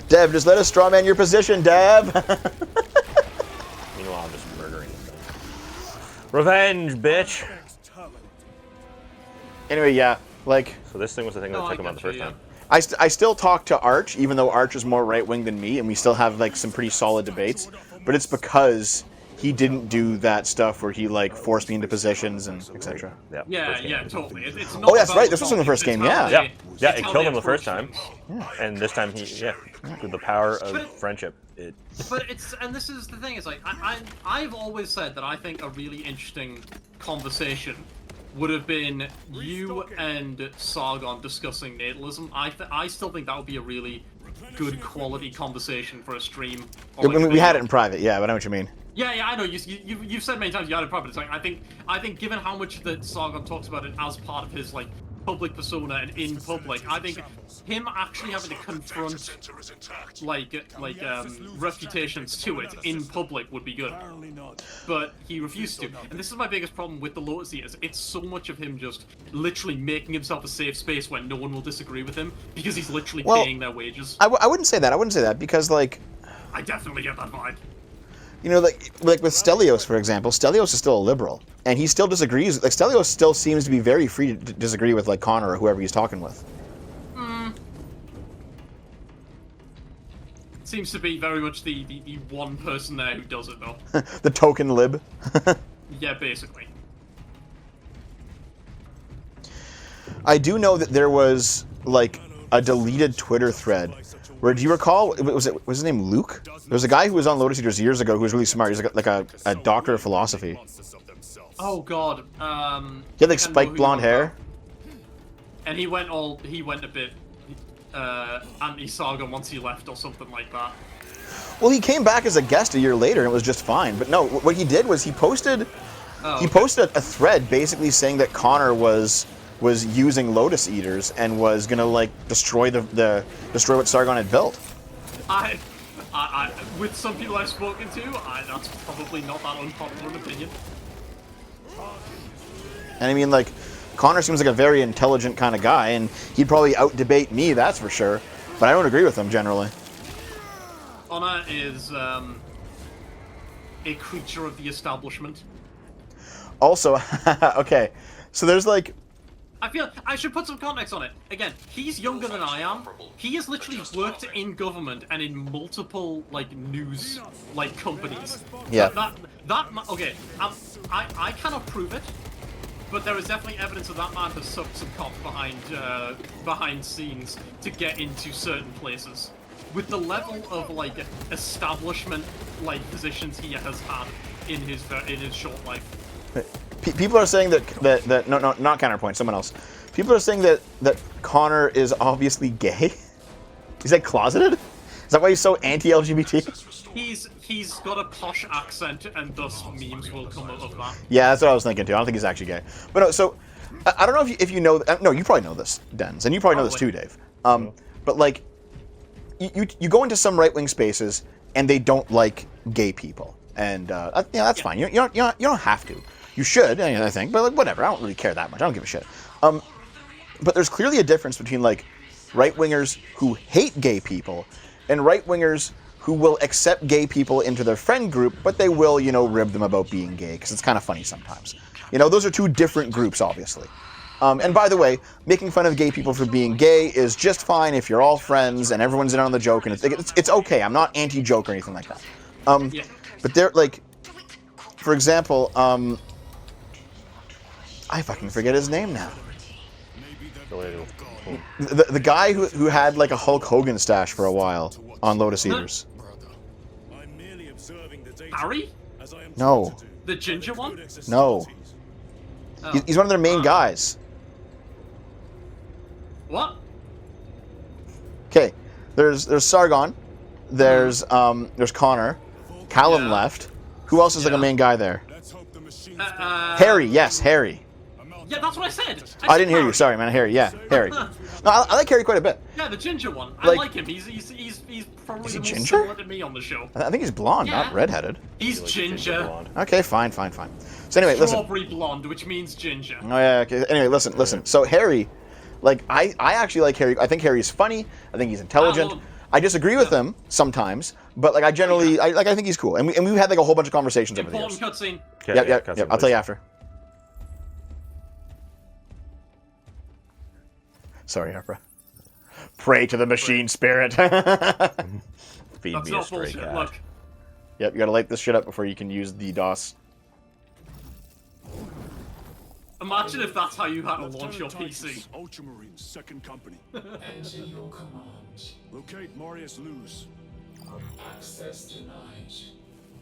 Dev, just let us strawman your position, Dev. Meanwhile, I'm just murdering them. Revenge, bitch! Anyway, yeah, like... So this thing was the thing that took him out the first time. I still talk to Arch, even though Arch is more right-wing than me, and we still have like some pretty solid debates, but it's because he didn't do that stuff where he like forced me into positions and etc. Yeah, totally. It's not Oh, that's right. This was in the first game. Yeah. Yeah, it killed him the first time, and this time with the power of friendship, it. But this is the thing. Is like I've always said that I think a really interesting conversation would have been you and Sargon discussing natalism. I still think that would be a really good quality conversation for a stream. I mean, we had it in private, yeah, but I know what you mean. Yeah, I know. You've said many times you had it in private. It's like I think given how much that Sargon talks about it as part of his like public persona and in public, I think him actually having to confront reputations to it in public would be good. But he refused to. And this is my biggest problem with the Lotus Eaters. It's so much of him just literally making himself a safe space where no one will disagree with him because he's literally paying their wages. I wouldn't say that. I wouldn't say that because like... I definitely get that vibe. Like with Stelios, for example, Stelios is still a liberal, and he still disagrees. Like Stelios still seems to be very free to disagree with like Connor or whoever he's talking with. Seems to be very much the one person there who does it though. The token lib. Yeah, basically. I do know that there was like a deleted Twitter thread. Where, do you recall, was his name Luke? There was a guy who was on Lotus Eaters years ago who was really smart. He was like a doctor of philosophy. Oh god. He had like spiked blonde hair. And he went a bit anti-Sargon once he left or something like that. Well, he came back as a guest a year later and it was just fine. But no, what he did was he posted a thread basically saying that Connor was using Lotus Eaters and was gonna like destroy what Sargon had built. I with some people I've spoken to, that's probably not that unpopular an opinion. And I mean, like, Connor seems like a very intelligent kind of guy, and he'd probably out-debate me, that's for sure. But I don't agree with him generally. Connor is a creature of the establishment. Also, okay, so there's like. I feel I should put some context on it. Again, he's younger than I am. He has literally worked in government and in multiple like news like companies. Yeah. Okay. I cannot prove it, but there is definitely evidence that that man has sucked some cock behind scenes to get into certain places. with the level of like establishment like positions he has had in his short life. People are saying that no, not counterpoint, someone else. People are saying that Connor is obviously gay. Is that closeted? Is that why he's so anti-LGBT? He's got a posh accent, and thus memes will come out of that. Yeah, that's what I was thinking too. I don't think he's actually gay. But no, so I don't know if you know. No, you probably know this, Dens, and you probably know this too, Dave. But like, you go into some right-wing spaces and they don't like gay people, and that's fine. You don't have to. You should, I think, but like, whatever. I don't really care that much. I don't give a shit. But there's clearly a difference between like right-wingers who hate gay people and right-wingers who will accept gay people into their friend group, but they will, rib them about being gay because it's kind of funny sometimes. Those are two different groups, obviously. And by the way, making fun of gay people for being gay is just fine if you're all friends and everyone's in on the joke, and it's okay. I'm not anti-joke or anything like that. But they're like, for example, I fucking forget his name now. The guy who had like a Hulk Hogan stash for a while on Lotus Eaters. Harry? No. The ginger one? No. Oh. He's one of their main guys. What? Okay, there's Sargon, there's Connor, Callum left. Who else is like a main guy there? Harry, yes, Harry. Yeah, that's what I said. I didn't hear you. Sorry, man. Harry, yeah, Harry. No, I like Harry quite a bit. Yeah, the ginger one. Like- I like him. He's probably Is he the most ginger? similar to me on the show. I think he's blonde, Yeah. not redheaded. He's ginger. Okay, fine. So anyway, listen. Strawberry blonde, which means ginger. Oh yeah. Okay. Anyway, listen. So Harry, like I actually like Harry. I think Harry's funny. I think he's intelligent. I disagree with him sometimes, but like I generally, I think he's cool. And we've had like a whole bunch of conversations over the years. Important cutscene. Okay, Yep. cutscene, I'll tell you please. after. Sorry, Harper. Pray to the machine spirit. Feed That's me a not stray bullshit. cat. Look. Yep, you gotta light this shit up before you can use the DOS. Imagine if that's how you had to launch your Titus, PC. Ultramarines, second company. Enter your command. Locate Marius Luz. Access denied.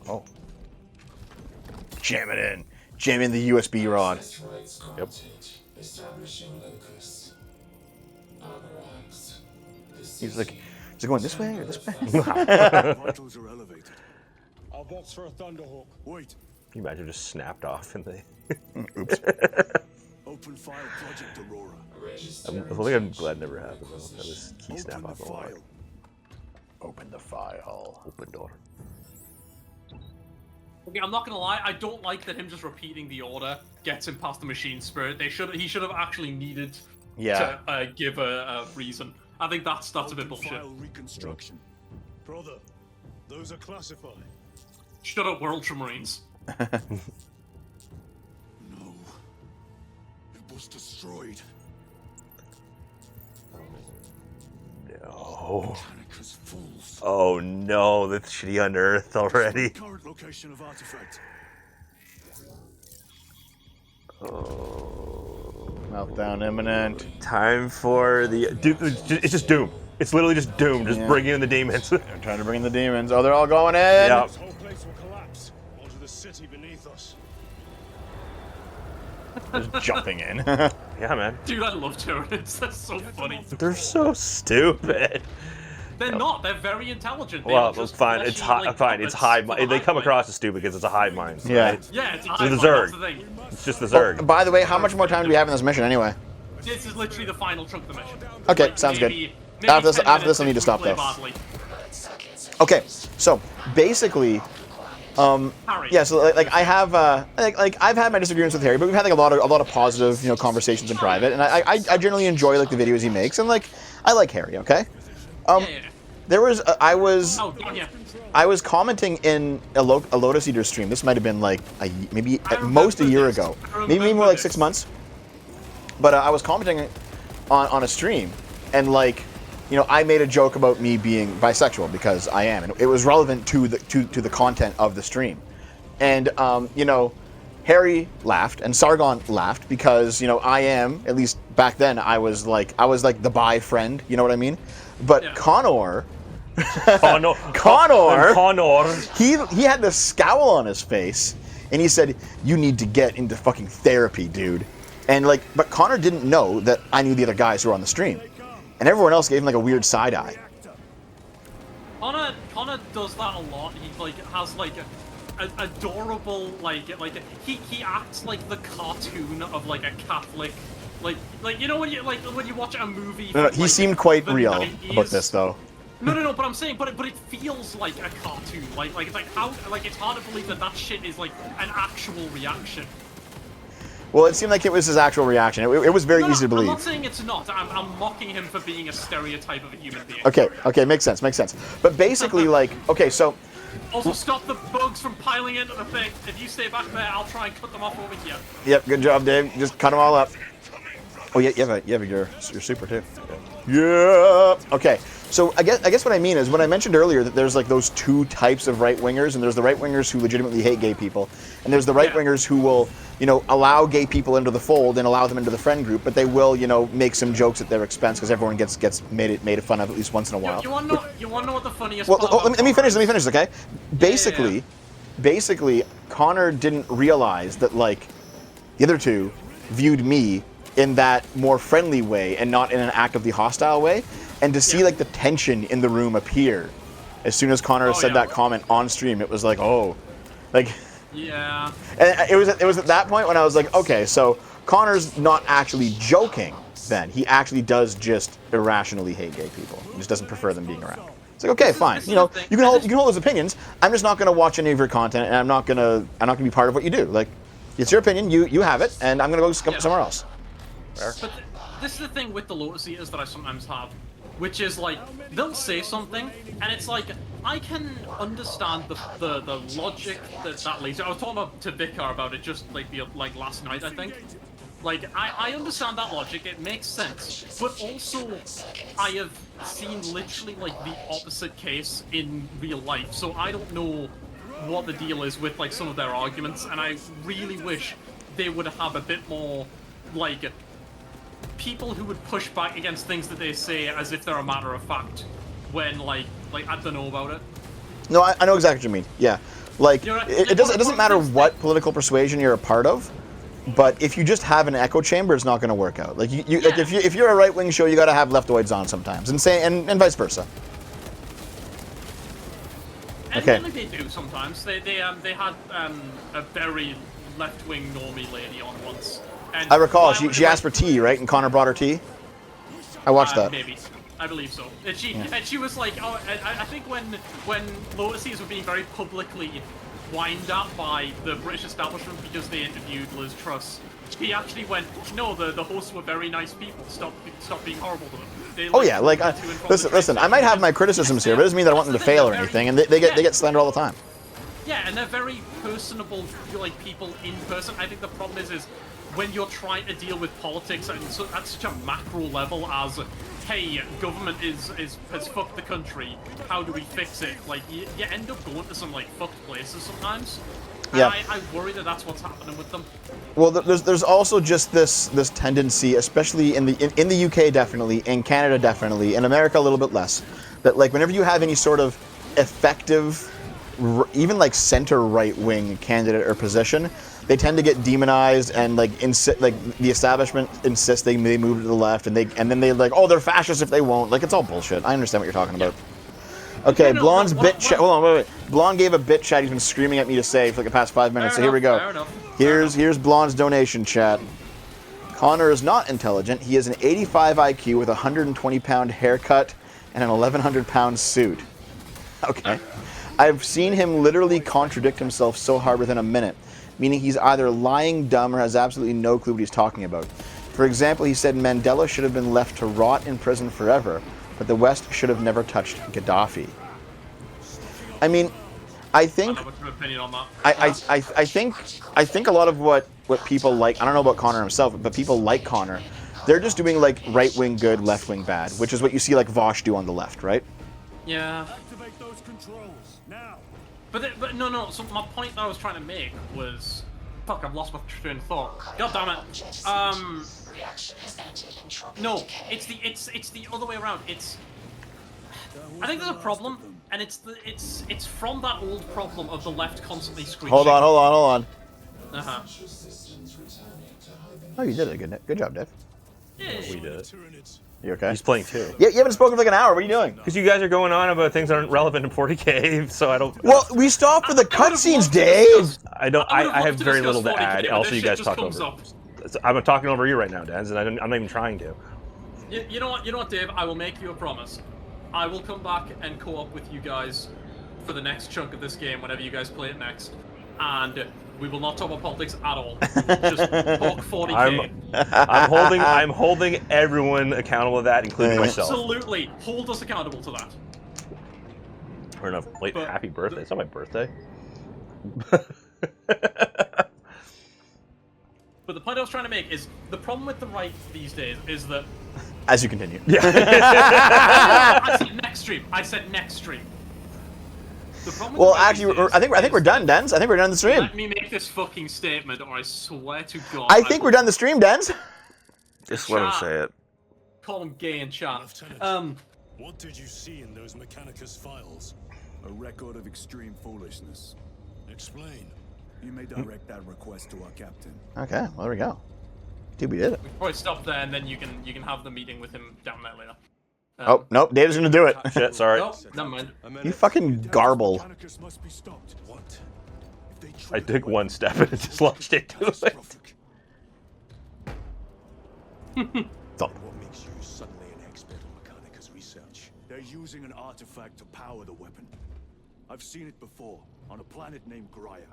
Oh. Jam it in. Jam in the USB rod. Access rights granted. Establishing locus. Agaraks. He's like, is it going this way or this way? Vitals are elevated. I'll box for a Thunderhawk. Wait. Can you imagine just snapped off in the... Oops. Open file Project Aurora. Register. I think I'm glad it never happened though. That was key Open snap the off a lot. file. Open the file. Open door. Okay, I'm not gonna lie. I don't like that him just repeating the order gets him past the machine spirit. He should have actually needed to give a reason. I think that's a bit Open bullshit. file reconstruction. Brother, those are classified. Shut up, we're Ultramarines. No. It was destroyed. No. Mechanicus fools. Oh no, that's shitty unearthed already. Current location of artifact. Meltdown imminent. Time for the... Dude, it's just Doom. It's literally just Doom. Just bringing in the demons. They're trying to bring in the demons. Oh, they're all going in. Yeah. This whole place will collapse onto the city beneath us. Just jumping in. Yeah, man. Dude, I love turrets. That's so funny. They're so stupid. They're not. They're very intelligent. They Well, are just fine. It's fleshy, like, fine. It's puppets hive for mind. the They come hive across as stupid because it's a hive mind. Yeah. Right? Yeah, it's a So hive the mind, Zerg. that's the thing. It's just the Zerg. By the way, how much more time do we have in this mission anyway? This is literally the final chunk of the mission. Okay, sounds good. Maybe After 10 this, I need to minutes stop if we though. play badly. Okay, so basically, Harry. yeah. So like I have like I've had my disagreements with Harry, but we've had like a lot of positive conversations in private, and I generally enjoy like the videos he makes, and like I like Harry. Okay. Yeah. There was I was Oh, down here. I was commenting in a Lotus Eater stream. This might have been like maybe at most a remember year this. ago, I maybe more remember like this. 6 months. But I was commenting on a stream, and like, I made a joke about me being bisexual because I am, and it was relevant to the content of the stream. And Harry laughed and Sargon laughed because I am, at least back then, I was like the bi friend. You know what I mean? But Yeah. Connor Connor. Connor. Connor. He had this scowl on his face, and he said, "You need to get into fucking therapy, dude." And like, but Connor didn't know that I knew the other guys who were on the stream, and everyone else gave him like a weird side eye. Connor does that a lot. He like has like a adorable he acts like the cartoon of like a Catholic, like you know when you watch a movie. No, he seemed quite the real 90s. about this though. No, but I'm saying, but it feels like a cartoon. Like it's like how like it's hard to believe that shit is like an actual reaction. Well, it seemed like it was his actual reaction. It was very easy to believe. I'm not saying it's not. I'm mocking him for being a stereotype of a human being. Okay, makes sense. But basically, like, okay, so. Also, stop the bugs from piling into the thing. If you stay back there, I'll try and cut them off over here. Yep, good job, Dave. Just cut them all up. Oh, yeah, you have your super too. Yeah. Okay. So I guess what I mean is when I mentioned earlier that there's like those two types of right wingers, and there's the right wingers who legitimately hate gay people, and there's the right wingers who will, allow gay people into the fold and allow them into the friend group, but they will, make some jokes at their expense because everyone gets made fun of at least once in a while. You want to know what the funniest? Well, let me finish. Okay. Basically, Connor didn't realize that like the other two viewed me in that more friendly way and not in an actively hostile way. And to see like the tension in the room appear as soon as Connor said that comment on stream, it was like, oh, like. Yeah. And it was at that point when I was like, okay, so Connor's not actually joking. Then he actually does just irrationally hate gay people. He just doesn't prefer them being around. It's like, okay, fine. You can hold those opinions. I'm just not going to watch any of your content, and I'm not gonna be part of what you do. Like, it's your opinion. You have it, and I'm gonna go somewhere else. But this is the thing with the Lotus Eaters that I sometimes have, which is like they'll say something, and it's like I can understand the logic that leads. I was talking to Vicar about it just like last night, I think. Like I understand that logic; it makes sense. But also, I have seen literally like the opposite case in real life, so I don't know what the deal is with like some of their arguments, and I really wish they would have a bit more like people who would push back against things that they say as if they're a matter of fact when like I don't know about it. No, I know exactly what you mean. Yeah, like it doesn't matter what political persuasion you're a part of, but if you just have an echo chamber, it's not going to work out. Like like if you're a right wing show, you got to have leftoids on sometimes, and vice versa. And okay. They do sometimes. They had a very left wing normie lady on once. And I recall she asked for tea, right? And Connor brought her tea. I watched that. Maybe, I believe so. And she was like, oh, I think when Lotus Eaters were being very publicly whined at by the British establishment because they interviewed Liz Truss, he actually went, no, the hosts were very nice people. Stop being horrible to them. They, oh yeah, like listen. I might have my criticisms here, but it doesn't mean that I want them to fail or anything. And they get slandered all the time. Yeah, and they're very personable, like people in person. I think the problem is when you're trying to deal with politics at such a macro level as, hey, government has fucked the country, how do we fix it? Like, you end up going to some, like, fucked places sometimes. And yeah. I worry that that's what's happening with them. Well, there's also just this tendency, especially in the UK definitely, in Canada definitely, in America a little bit less, that, like, whenever you have any sort of effective, even, like, center-right wing candidate or position, they tend to get demonized, and like the establishment insists they move to the left, and then they're like, oh, they're fascists if they won't. Like, it's all bullshit. I understand what you're talking about. Okay, Blonde's bit chat. Hold on, wait. Blonde gave a bit chat he's been screaming at me to say for like the past 5 minutes. So here we go. Here's Blonde's donation chat. Connor is not intelligent. He has an 85 IQ with a 120-pound haircut and an 1,100-pound suit. Okay. I've seen him literally contradict himself so hard within a minute, meaning he's either lying dumb or has absolutely no clue what he's talking about. For example, he said Mandela should have been left to rot in prison forever, but the West should have never touched Gaddafi. I mean, I think I think a lot of what people like, I don't know about Connor himself, but people like Connor, they're just doing like right wing good, left wing bad, which is what you see like Vosh do on the left, right? Yeah. Activate those controls now. But no. So my point that I was trying to make was, fuck, I've lost my train of thought. God damn it. No, it's the other way around. It's I think there's a problem, and it's from that old problem of the left constantly screeching. Hold on. Uh-huh. Oh, you did it. Good job, Dave. Yeah. We did. Tyranids. You okay? He's playing too. Yeah, you haven't spoken for like an hour. What are you doing? Because you guys are going on about things that aren't relevant in 40k, so I don't. Well, we stopped for the cutscenes, loved to Dave. discuss- I don't. I would've I have loved to very discuss little to 40K, add. but Also, this you shit guys just talk comes over. up. I'm talking over you right now, Dan, and I'm not even trying to. You know what, Dave? I will make you a promise. I will come back and co-op with you guys for the next chunk of this game, whenever you guys play it next, and we will not talk about politics at all. We will just talk 40k. I'm holding everyone accountable to that, including myself. Absolutely, hold us accountable to that. Fair enough. Wait, But happy birthday! It's not my birthday. But the point I was trying to make is the problem with the right these days is that As you continue. I said next stream. The problem with Well, the right actually, these days I think we're done, Dens. I think we're done the stream. Let me make this fucking statement, or I swear to God. I think we're done the stream, Dens. Just let him say it. Call him gay and chat. Lieutenant, what did you see in those Mechanicus files? A record of extreme foolishness. Explain. You may direct that request to our captain. Okay, well, there we go. Dude, we did it. We can probably stop there, and then you can have the meeting with him down there later. Oh, nope, Dave's gonna do it. Shit, sorry. No, never mind. You fucking garble. Mechanicus must be stopped. What? If they I trigger took one step and it just launched into it. catastrophic. Stop. What makes you suddenly an expert in Mechanicus research? They're using an artifact to power the weapon. I've seen it before, on a planet named Graia.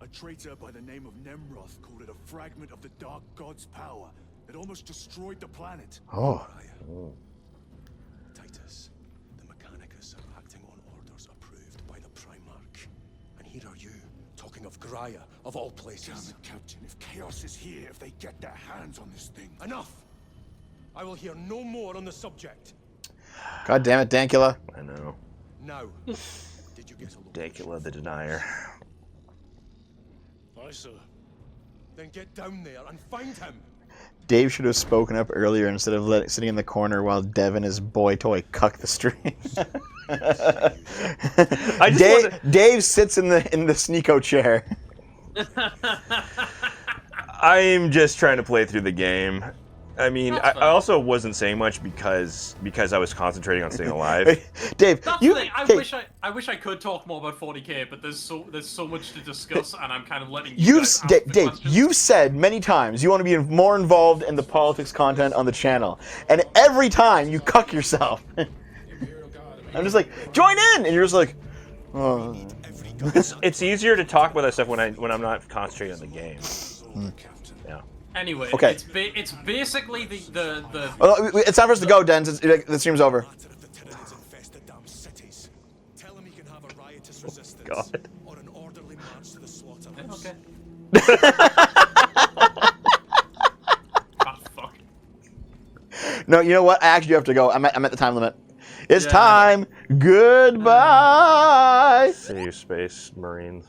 A traitor by the name of Nemroth called it a fragment of the Dark God's power that almost destroyed the planet. Oh. Titus, the Mechanicus are acting on orders approved by the Primarch. And here are you, talking of Graia, of all Damn places. it, Captain. If Chaos is here, if they get their hands on this thing. Enough! I will hear no more on the subject. God damn it, Dankula. I know. Now, did you get a look? Dankula the Denier. Aye, sir. Then get down there and find him. Dave should have spoken up earlier instead of sitting in the corner while Dev and his boy toy cuck the stream. Dave sits in the Sneeko chair. I'm just trying to play through the game. I mean, I also wasn't saying much because I was concentrating on staying alive. Dave, That's you the thing. okay, I wish I could talk more about 40k, but there's so much to discuss, and I'm kind of letting you guys ask the Dave, questions. you've said many times you want to be more involved in the politics content on the channel, and every time you cuck yourself. I'm just like, join in, and you're just like, oh. It's easier to talk about that stuff when I'm not concentrating on the game. Yeah. Anyway, Okay. it's basically the Oh, it's time for us to go, Den. The stream's over. After the Tyranids infest the damn cities, tell him he can have a riotous resistance God. or an orderly march to the slaughterhouse. okay. Ah, fuck. No, you know what? I actually do have to go. I'm at the time limit. It's Yeah. time. Goodbye. Save space, Marines.